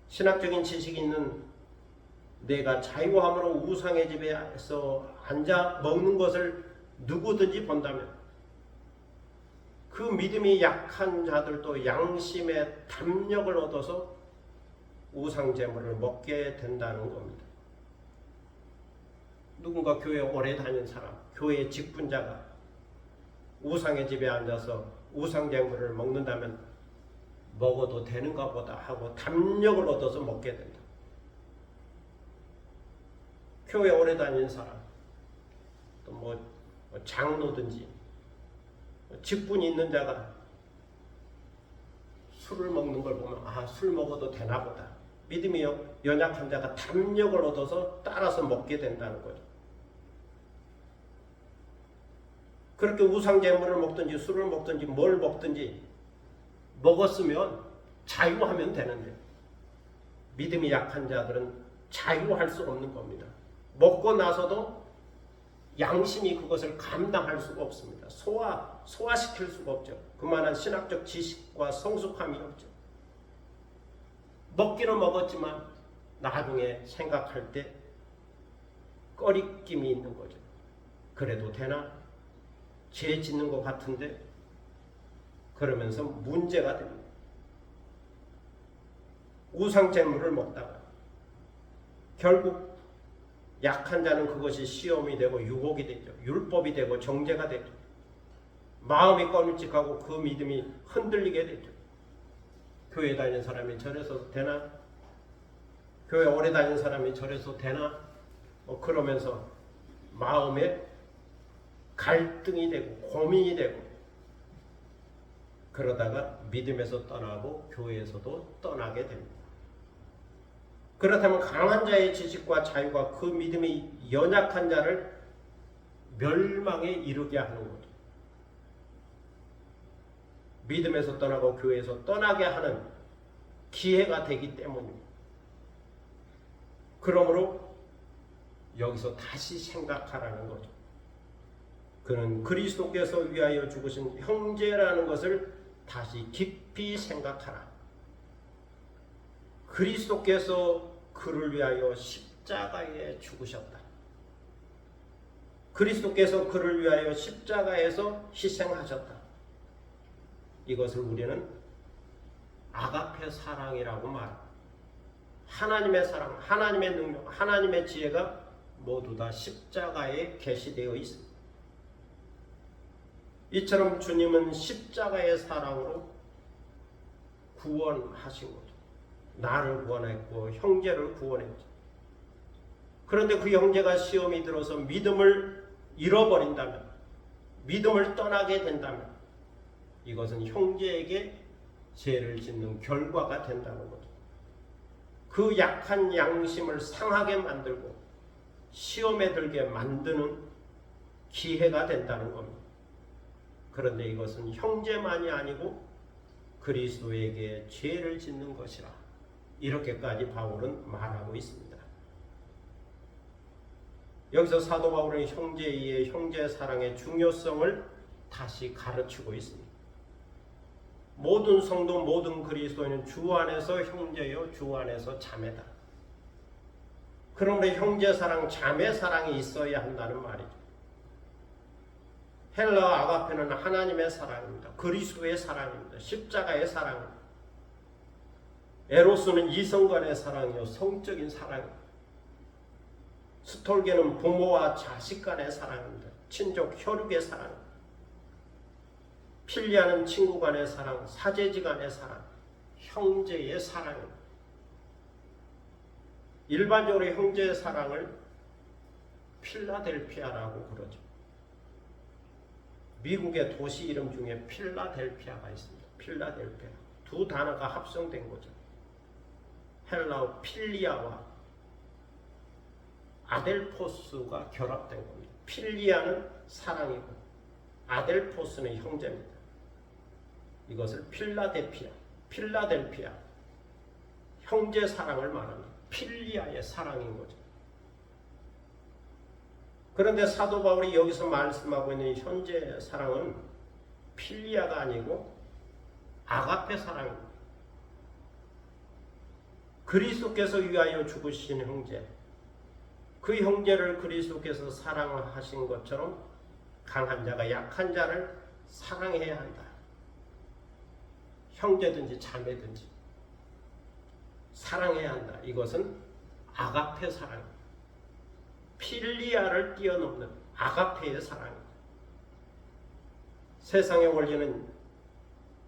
신학적인 지식이 있는 내가 자유함으로 우상의 집에서 앉아 먹는 것을 누구든지 본다면 그 믿음이 약한 자들도 양심의 담력을 얻어서 우상 제물을 먹게 된다는 겁니다. 누군가 교회 오래 다닌 사람, 교회 직분자가 우상의 집에 앉아서 우상 제물을 먹는다면 먹어도 되는가 보다 하고 담력을 얻어서 먹게 된다. 교회 오래 다닌 사람, 또 뭐 장로든지 직분이 있는 자가 술을 먹는 걸 보면 술 먹어도 되나 보다. 믿음이 연약한 자가 담력을 얻어서 따라서 먹게 된다는 거죠. 그렇게 우상 제물을 먹든지 술을 먹든지 뭘 먹든지 먹었으면 자유하면 되는데 믿음이 약한 자들은 자유할 수 없는 겁니다. 먹고 나서도 양심이 그것을 감당할 수가 없습니다. 소화시킬 수가 없죠. 그만한 신학적 지식과 성숙함이 없죠. 먹기는 먹었지만 나중에 생각할 때 꺼리낌이 있는 거죠. 그래도 되나? 죄 짓는 것 같은데? 그러면서 문제가 됩니다. 우상 제물을 먹다가 결국 약한 자는 그것이 시험이 되고 유혹이 되죠. 율법이 되고 정죄가 되죠. 마음이 꺼림칙하고 그 믿음이 흔들리게 되죠. 교회 다니는 사람이 저래서 되나? 교회 오래 다니는 사람이 저래서 되나? 그러면서 마음에 갈등이 되고 고민이 되고 그러다가 믿음에서 떠나고 교회에서도 떠나게 됩니다. 그렇다면 강한 자의 지식과 자유가 그 믿음이 연약한 자를 멸망에 이르게 하는 거죠. 믿음에서 떠나고 교회에서 떠나게 하는 기회가 되기 때문입니다. 그러므로 여기서 다시 생각하라는 거죠. 그는 그리스도께서 위하여 죽으신 형제라는 것을 다시 깊이 생각하라. 그리스도께서 그를 위하여 십자가에 죽으셨다. 그리스도께서 그를 위하여 십자가에서 희생하셨다. 이것을 우리는 아가페 사랑이라고 말합니다. 하나님의 사랑, 하나님의 능력, 하나님의 지혜가 모두 다 십자가에 계시되어 있습니다. 이처럼 주님은 십자가의 사랑으로 구원하신 거죠. 나를 구원했고 형제를 구원했죠. 그런데 그 형제가 시험이 들어서 믿음을 잃어버린다면, 믿음을 떠나게 된다면 이것은 형제에게 죄를 짓는 결과가 된다는 거죠. 그 약한 양심을 상하게 만들고 시험에 들게 만드는 기회가 된다는 겁니다. 그런데 이것은 형제만이 아니고 그리스도에게 죄를 짓는 것이라 이렇게까지 바울은 말하고 있습니다. 여기서 사도 바울은 형제의 형제 사랑의 중요성을 다시 가르치고 있습니다. 모든 성도, 모든 그리스도인은 주 안에서 형제요, 주 안에서 자매다. 그런데 형제 사랑, 자매 사랑이 있어야 한다는 말이죠. 헬라 아가페는 하나님의 사랑입니다. 그리스도의 사랑입니다. 십자가의 사랑입니다. 에로스는 이성 간의 사랑이요, 성적인 사랑입니다. 스톨게는 부모와 자식 간의 사랑입니다. 친족 혈육의 사랑입니다. 필리아는 친구 간의 사랑, 사제지 간의 사랑, 형제의 사랑입니다. 일반적으로 형제의 사랑을 필라델피아라고 그러죠. 미국의 도시 이름 중에 필라델피아가 있습니다. 필라델피아. 두 단어가 합성된 거죠. 헬라어 필리아와 아델포스가 결합된 겁니다. 필리아는 사랑이고 아델포스는 형제입니다. 이것을 필라델피아, 형제 사랑을 말하는 필리아의 사랑인 거죠. 그런데 사도 바울이 여기서 말씀하고 있는 현재 사랑은 필리아가 아니고 아가페 사랑입니다. 그리스도께서 위하여 죽으신 형제, 그 형제를 그리스도께서 사랑하신 것처럼 강한 자가 약한 자를 사랑해야 한다. 형제든지 자매든지 사랑해야 한다. 이것은 아가페 사랑입니다. 필리아를 뛰어넘는 아가페의 사랑입니다. 세상의 원리는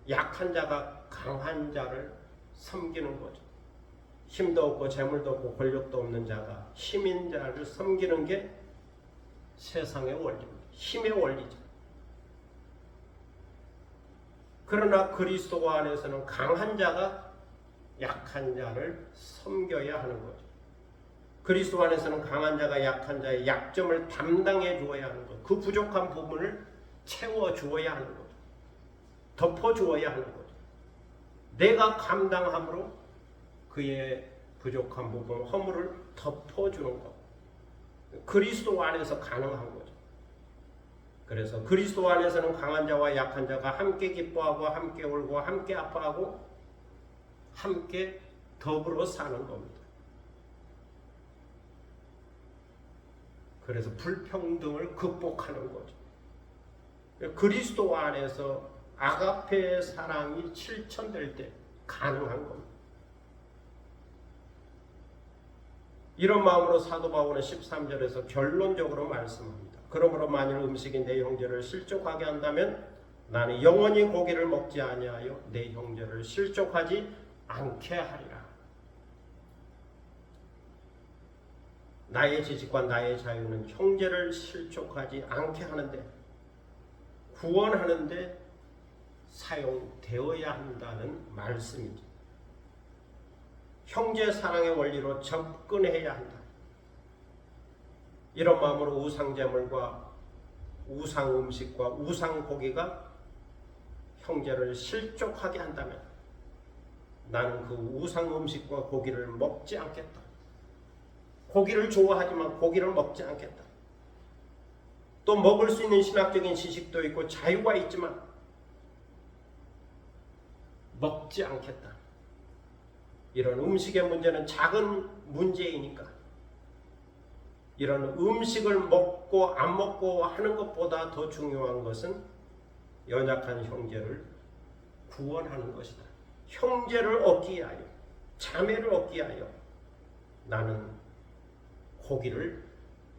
약한 자가 강한 자를 섬기는 거죠. 힘도 없고 재물도 없고 권력도 없는 자가 힘인 자를 섬기는 게 세상의 원리입니다. 힘의 원리죠. 그러나 그리스도 안에서는 강한 자가 약한 자를 섬겨야 하는 거죠. 그리스도 안에서는 강한 자가 약한 자의 약점을 담당해 주어야 하는 것, 그 부족한 부분을 채워 주어야 하는 거죠. 덮어 주어야 하는 거죠. 내가 감당함으로 그의 부족한 부분, 허물을 덮어 주는 것. 그리스도 안에서 가능한 거죠. 그래서 그리스도 안에서는 강한 자와 약한 자가 함께 기뻐하고 함께 울고 함께 아파하고 함께 더불어 사는 겁니다. 그래서 불평등을 극복하는 거죠. 그리스도 안에서 아가페의 사랑이 실천될 때 가능한 겁니다. 이런 마음으로 사도 바울은 13절에서 결론적으로 말씀합니다. 그러므로 만일 음식이 내 형제를 실족하게 한다면 나는 영원히 고기를 먹지 아니하여 내 형제를 실족하지 않게 하리라. 나의 지식과 나의 자유는 형제를 실족하지 않게 하는데, 구원하는데 사용되어야 한다는 말씀이지. 형제 사랑의 원리로 접근해야 한다. 이런 마음으로 우상제물과 우상음식과 우상고기가 형제를 실족하게 한다면 나는 그 우상음식과 고기를 먹지 않겠다. 고기를 좋아하지만 고기를 먹지 않겠다. 또 먹을 수 있는 신학적인 지식도 있고 자유가 있지만 먹지 않겠다. 이런 음식의 문제는 작은 문제이니까 이런 음식을 먹고 안 먹고 하는 것보다 더 중요한 것은 연약한 형제를 구원하는 것이다. 형제를 얻기 위하여, 자매를 얻기 위하여 나는 고기를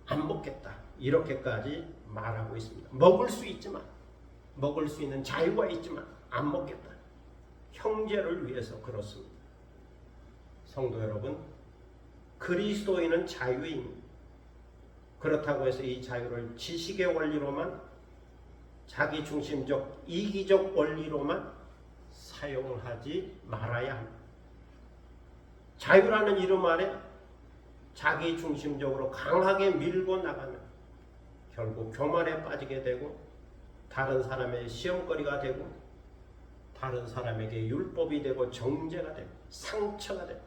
안 먹겠다. 이렇게까지 말하고 있습니다. 먹을 수 있지만, 먹을 수 있는 자유가 있지만 안 먹겠다. 형제를 위해서 그렇습니다. 성도 여러분, 그리스도인은 자유입니다. 그렇다고 해서 이 자유를 지식의 원리로만, 자기 중심적 이기적 원리로만 사용하지 말아야 합니다. 자유라는 이름 아래 자기 중심적으로 강하게 밀고 나가면 결국 교만에 빠지게 되고 다른 사람의 시험거리가 되고 다른 사람에게 율법이 되고 정죄가 되고 상처가 되고,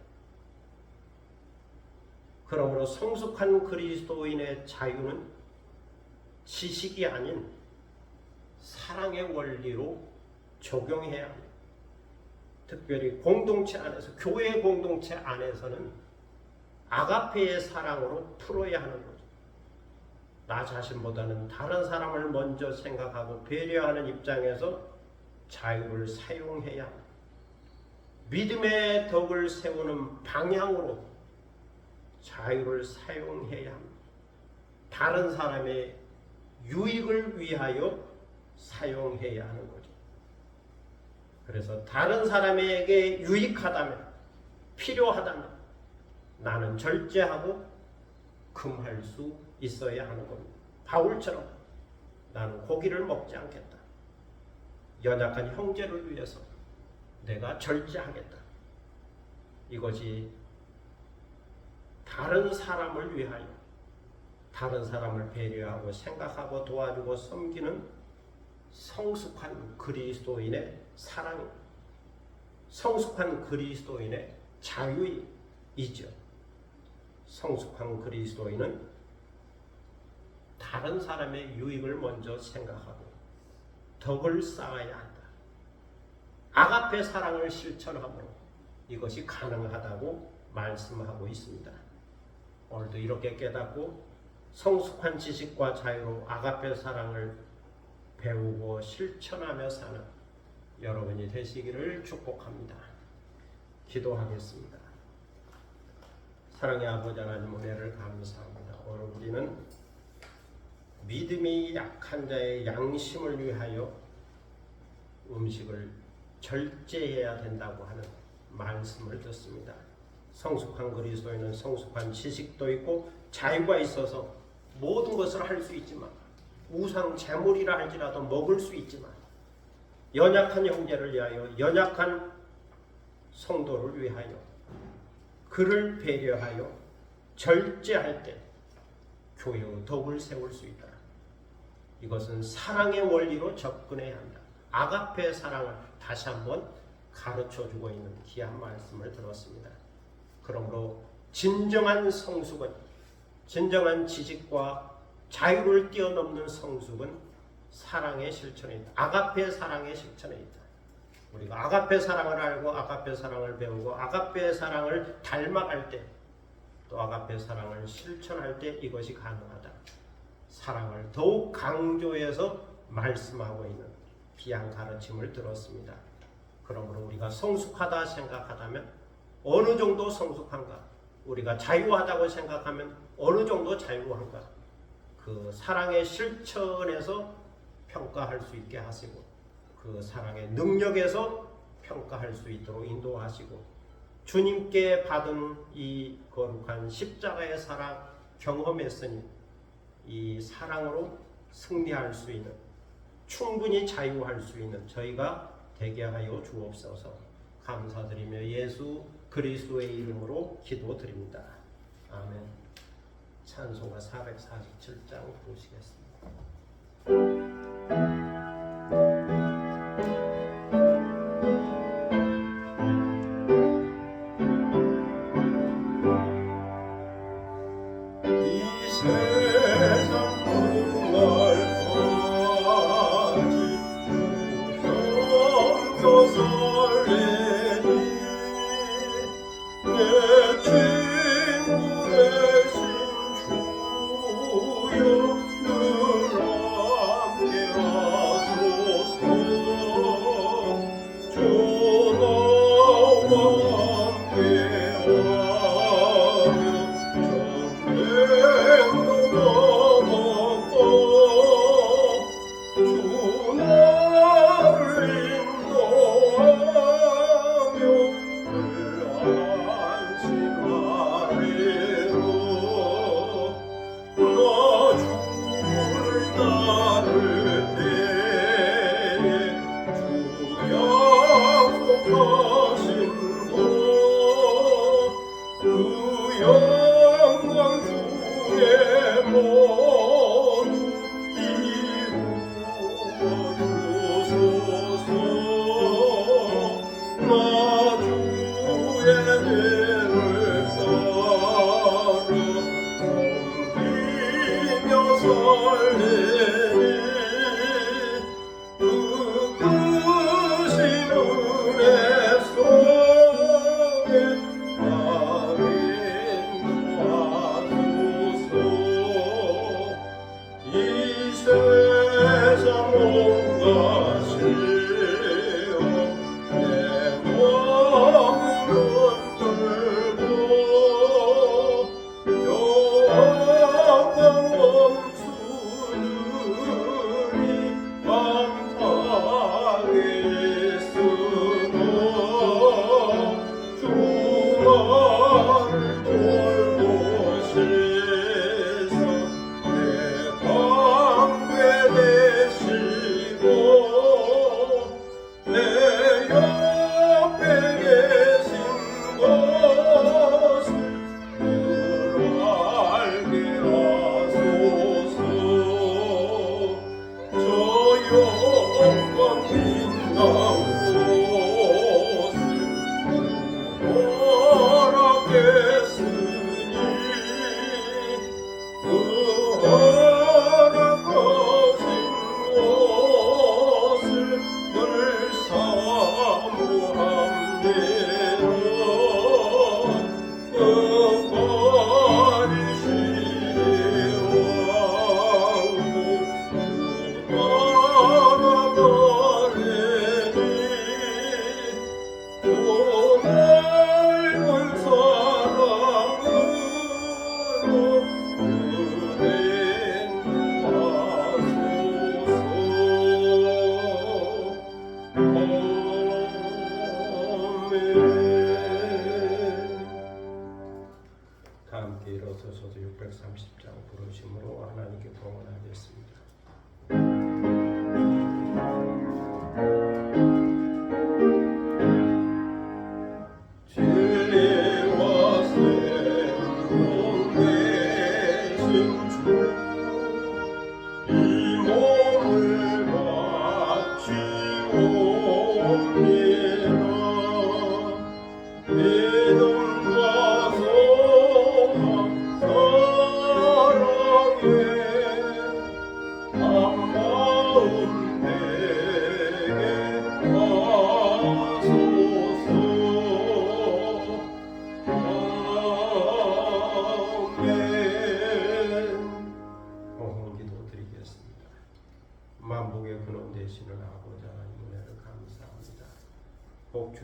그러므로 성숙한 그리스도인의 자유는 지식이 아닌 사랑의 원리로 적용해야 합니다. 특별히 공동체 안에서, 교회 공동체 안에서는 아가페의 사랑으로 풀어야 하는 거죠. 나 자신보다는 다른 사람을 먼저 생각하고 배려하는 입장에서 자유를 사용해야 합니다. 믿음의 덕을 세우는 방향으로 자유를 사용해야 합니다. 다른 사람의 유익을 위하여 사용해야 하는 거죠. 그래서 다른 사람에게 유익하다면, 필요하다면 나는 절제하고 금할 수 있어야 하는 겁니다. 바울처럼 나는 고기를 먹지 않겠다. 연약한 형제를 위해서 내가 절제하겠다. 이것이 다른 사람을 위하여, 다른 사람을 배려하고 생각하고 도와주고 섬기는 성숙한 그리스도인의 사랑입니다. 성숙한 그리스도인의 자유이죠. 성숙한 그리스도인은 다른 사람의 유익을 먼저 생각하고 덕을 쌓아야 한다. 아가페 사랑을 실천함으로 이것이 가능하다고 말씀하고 있습니다. 오늘도 이렇게 깨닫고 성숙한 지식과 자유로 아가페 사랑을 배우고 실천하며 사는 여러분이 되시기를 축복합니다. 기도하겠습니다. 사랑의 아버지 하나님, 은혜를 감사합니다. 오늘 우리는 믿음이 약한 자의 양심을 위하여 음식을 절제해야 된다고 하는 말씀을 듣습니다. 성숙한 그리스도인은 성숙한 지식도 있고 자유가 있어서 모든 것을 할 수 있지만, 우상 제물이라 할지라도 먹을 수 있지만, 연약한 형제를 위하여, 연약한 성도를 위하여, 그를 배려하여 절제할 때 교회의 덕을 세울 수 있다. 이것은 사랑의 원리로 접근해야 한다. 아가페 사랑을 다시 한번 가르쳐주고 있는 귀한 말씀을 들었습니다. 그러므로 진정한 성숙은, 진정한 지식과 자유를 뛰어넘는 성숙은 사랑의 실천에 있다. 아가페 사랑의 실천에 있다. 우리가 아가페 사랑을 알고 아가페 사랑을 배우고 아가페 사랑을 닮아갈 때, 또 아가페 사랑을 실천할 때 이것이 가능하다. 사랑을 더욱 강조해서 말씀하고 있는 귀한 가르침을 들었습니다. 그러므로 우리가 성숙하다 생각하다면 어느 정도 성숙한가, 우리가 자유하다고 생각하면 어느 정도 자유한가, 그 사랑의 실천에서 평가할 수 있게 하시고 그 사랑의 능력에서 평가할 수 있도록 인도하시고 주님께 받은 이 거룩한 십자가의 사랑 경험했으니 이 사랑으로 승리할 수 있는, 충분히 자유할 수 있는 저희가 되게 하여 주옵소서. 감사드리며 예수 그리스도의 이름으로 기도드립니다. 아멘. 찬송가 447장 부르시겠습니다.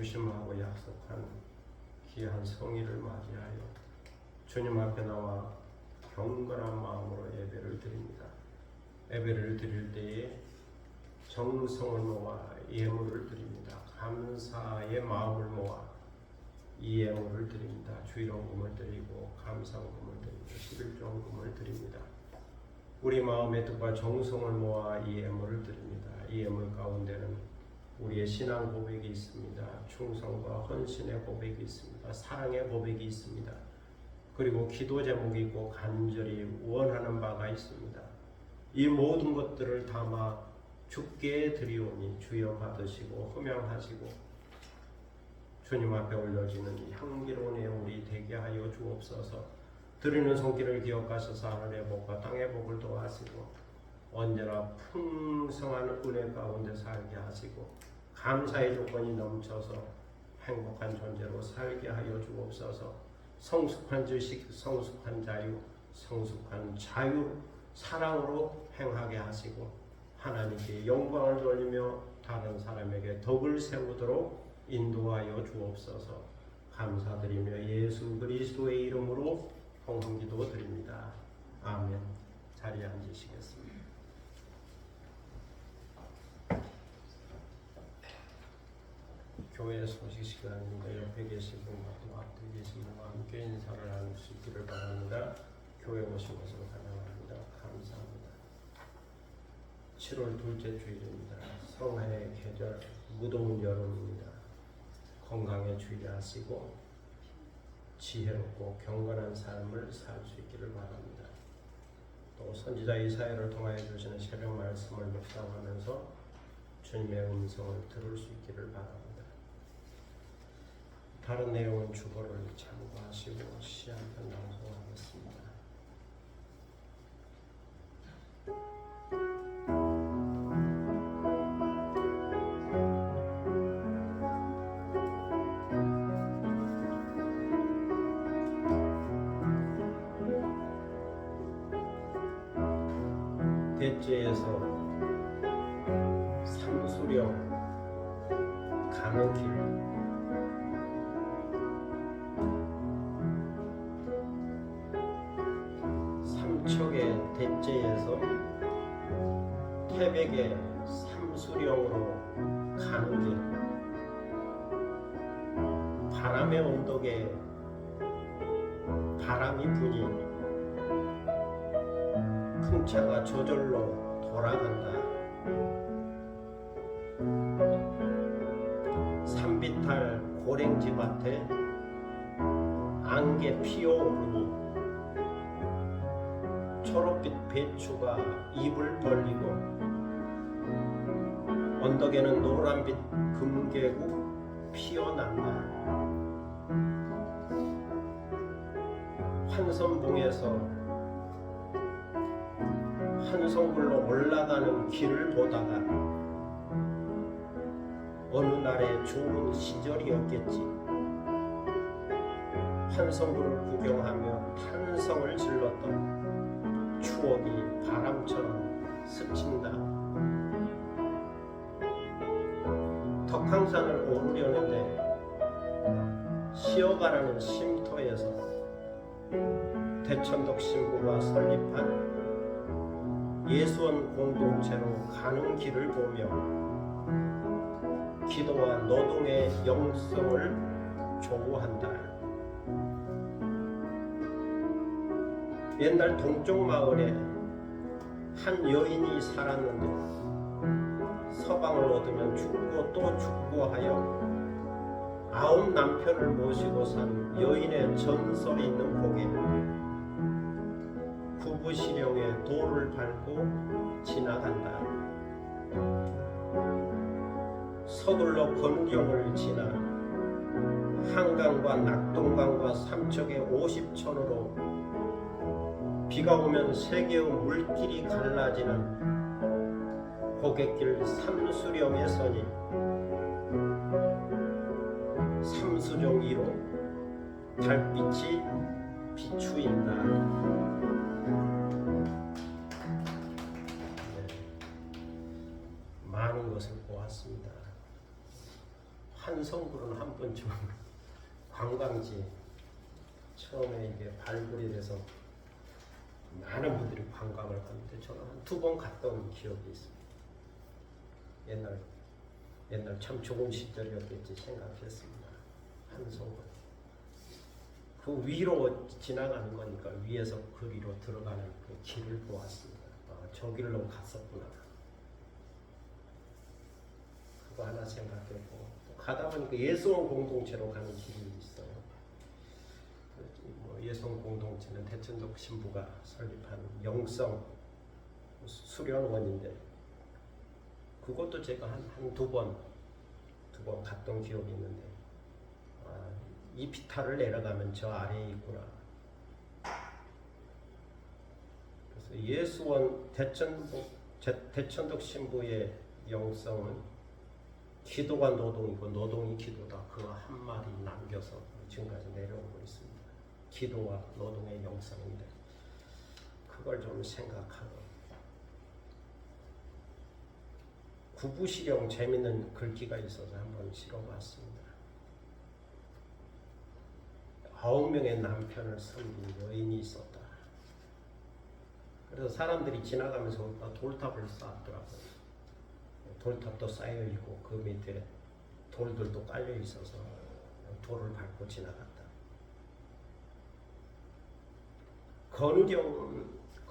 주심하고 약속한 귀한 성의를 맞이하여 주님 앞에 나와 경건한 마음으로 예배를 드립니다. 예배를 드릴 때에 정성을 모아 예물을 드립니다. 감사의 마음을 모아 이 예물을 드립니다. 주일원금을 드리고 감사원금을 드리고 11조원금을 드립니다. 우리 마음의 뜻과 정성을 모아 이 예물을 드립니다. 이 예물 가운데는 우리의 신앙 고백이 있습니다. 충성과 헌신의 고백이 있습니다. 사랑의 고백이 있습니다. 그리고 기도 제목이 있고 간절히 원하는 바가 있습니다. 이 모든 것들을 담아 주께 드리오니 주여 받으시고 흠양하시고 주님 앞에 올려지는 향기로운 예물이 되게 하여 주옵소서. 드리는 손길을 기억하셔서 하늘의 복과 땅의 복을 도하시고 언제나 풍성한 은혜 가운데 살게 하시고 감사의 조건이 넘쳐서 행복한 존재로 살게 하여 주옵소서. 성숙한 지식, 성숙한 자유, 성숙한 자유, 사랑으로 행하게 하시고 하나님께 영광을 돌리며 다른 사람에게 덕을 세우도록 인도하여 주옵소서. 감사드리며 예수 그리스도의 이름으로 통성기도 드립니다. 아멘. 자리에 앉으시겠습니다. 교회 소식 시간입니다. 옆에 계신 분과 또 앞에 계신 분과 함께 인사를 나눌 수 있기를 바랍니다. 교회 오신 것을 환영합니다. 감사합니다. 7월 둘째 주일입니다. 성화의 계절, 무더운 여름입니다. 건강에 주의하시고 지혜롭고 경건한 삶을 살 수 있기를 바랍니다. 또 선지자 이사야를 통하여 주시는 새벽 말씀을 묵상하면서 주님의 음성을 들을 수 있기를 바랍니다. 다른 내용은 주보를 참고하시고 시 한 편 낭송하겠습니다. 대제에서 삼수령 가는 길 삼척의 대제에서 태백의 삼수령으로 가는 길 바람의 언덕에 바람이 부니 풍차가 저절로 돌아간다. 산비탈 고랭지 밭에 안개 피어오르니 초록빛 배추가 입을 벌리고 언덕에는 노란빛 금계국 피어난다. 환선봉에서 한성불로 올라가는 길을 보다가 어느 날의 좋은 시절이었겠지. 한성불을 구경하며 탄성을 질렀던 추억이 바람처럼 스친다. 덕황산을 오르려는데 쉬어가라는 쉼터에서 대천덕 신부가 설립한 예수원 공동체로 가는 길을 보며 기도와 노동의 영성을 조구한다. 옛날 동쪽 마을에 한 여인이 살았는데 서방을 얻으면 죽고 또 죽고 하여 9 남편을 모시고 산 여인의 전설이 있는 곳에 부부시령에 돌을 밟고 지나간다. 서둘러 건경을 지나 한강과 낙동강과 삼척의 50촌으로 비가 오면 세 개의 물길이 갈라지는 고갯길 삼수령에 서니 삼수정 위로 달빛이 비추인다. 많은 것을 보았습니다. 한성불은 한 번쯤 관광지 처음에 이게 발굴이 돼서 많은 분들이 관광을 갔는데 저는 한 2번 갔던 기억이 있습니다. 옛날 참 좋은 시절이었겠지 생각했습니다. 한성불 그 위로 지나가는 거니까 위에서 그 위로 들어가는 그 길을 보았습니다. 저 길로 갔었구나. 그거 하나 생각했고, 또 가다 보니까 예수원 공동체로 가는 길이 있어요. 예수원 공동체는 대천독 신부가 설립한 영성 수련원인데, 그것도 제가 두 번 갔던 기억이 있는데, 이 비탈을 내려가면 저 아래에 있구나. 그래서 예수원 대천독 신부의 영성은 기도가 노동이고 노동이 기도다. 그 한마디 남겨서 지금까지 내려오고 있습니다. 기도와 노동의 영성인데 그걸 좀 생각하고, 구부시령 재밌는 글귀가 있어서 한번 실어봤습니다. 9명의 남편을 섬긴 여인이 있었다. 그래서 사람들이 지나가면서 돌탑을 쌓았더라고요. 돌탑도 쌓여 있고 그 밑에 돌들도 깔려 있어서 돌을 밟고 지나갔다.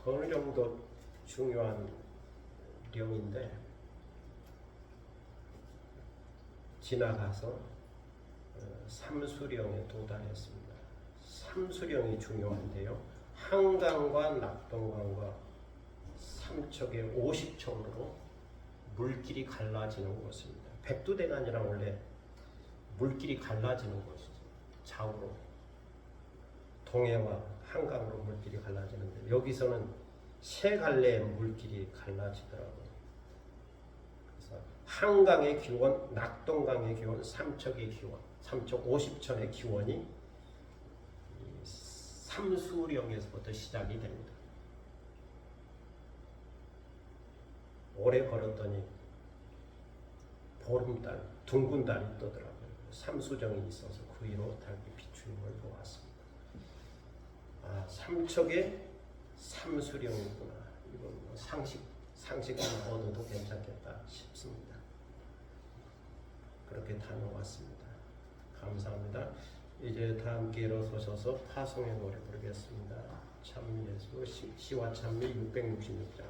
건령도 중요한 령인데, 지나가서 삼수령에 도달했습니다. 삼수령이 중요한데요. 한강과 낙동강과 삼척의 50척으로 물길이 갈라지는 곳입니다. 백두대간이란 원래 물길이 갈라지는 곳이죠. 좌우로 동해와 한강으로 물길이 갈라지는데, 여기서는 세 갈래의 물길이 갈라지더라고요. 그래서 한강의 기원, 낙동강의 기원, 삼척의 기원, 삼척 50천의 기원이 삼수령에서부터 시작이 됩니다. 오래 걸었더니 보름달, 둥근 달이 뜨더라고요. 삼수정이 있어서 그 위로 달기 비추는 걸 보았습니다. 삼척의 삼수령이구나. 이건 상식을 얻어도 괜찮겠다 싶습니다. 그렇게 다녀왔습니다. 감사합니다. 이제 다 함께 일어서셔서 파송의 노래 부르겠습니다. 참 예수 시와 찬미 666장.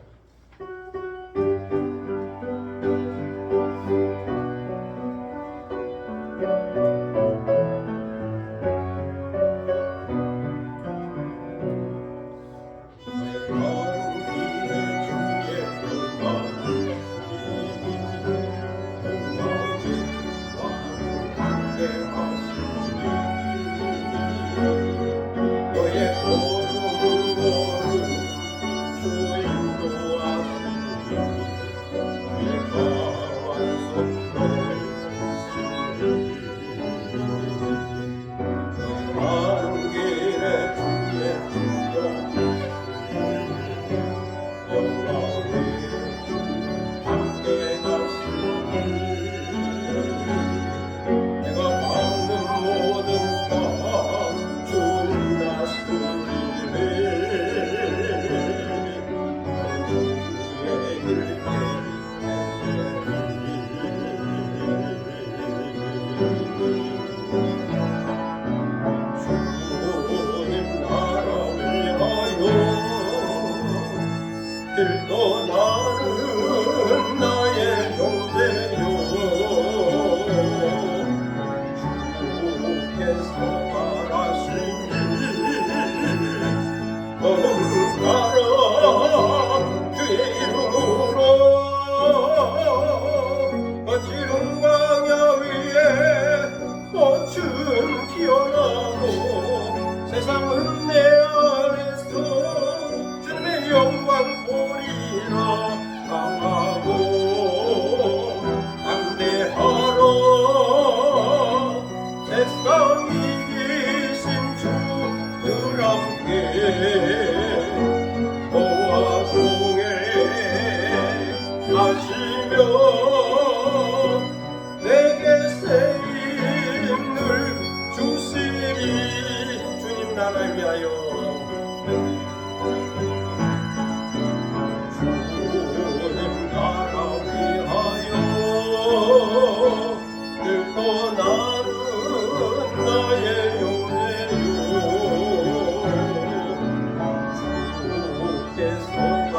들고 나는 나의 형제요, 주께서 말하시니 너는 가라 주의 이름으로. 거칠은 광야 위에 꽃은 피어나고 세상은 내 안에서 주님의 영광 보리라.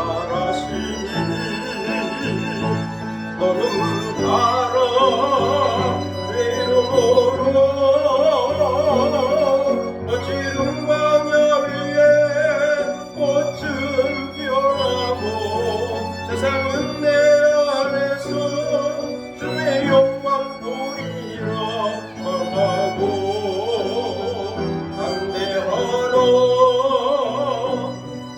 말하시니 너는 가라 외로워로 어지른 광야 위에 꽃은 피어나고 세상은 내 안에서 주의 영광 보리라 하고 담대하라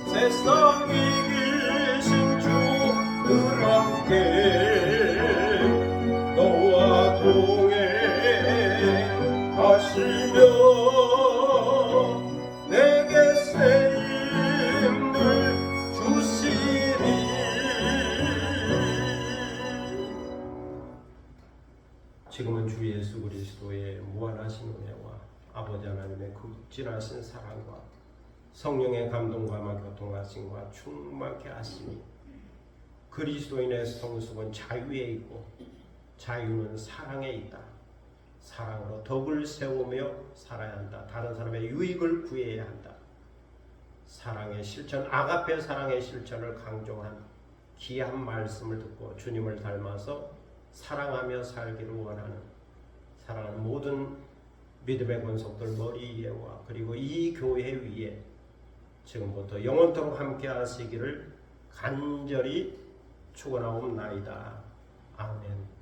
세상 이기신 주들 함께 너와 동행하시며 내게 쓰임을 주시리. 지금은 주 예수 그리스도의 무한하신 은혜와 아버지 하나님의 극진하신 사랑과 성령의 감동과 교통하심과 충만케 하시니 그리스도인의 성숙은 자유에 있고 자유는 사랑에 있다. 사랑으로 덕을 세우며 살아야 한다. 다른 사람의 유익을 구해야 한다. 사랑의 실천, 아가페 사랑의 실천을 강조한 귀한 말씀을 듣고 주님을 닮아서 사랑하며 살기를 원하는 사랑하는 모든 믿음의 권속들 머리 위에와 그리고 이 교회 위에 지금부터 영원토록 함께 하시기를 간절히 축원하옵나이다. 아멘.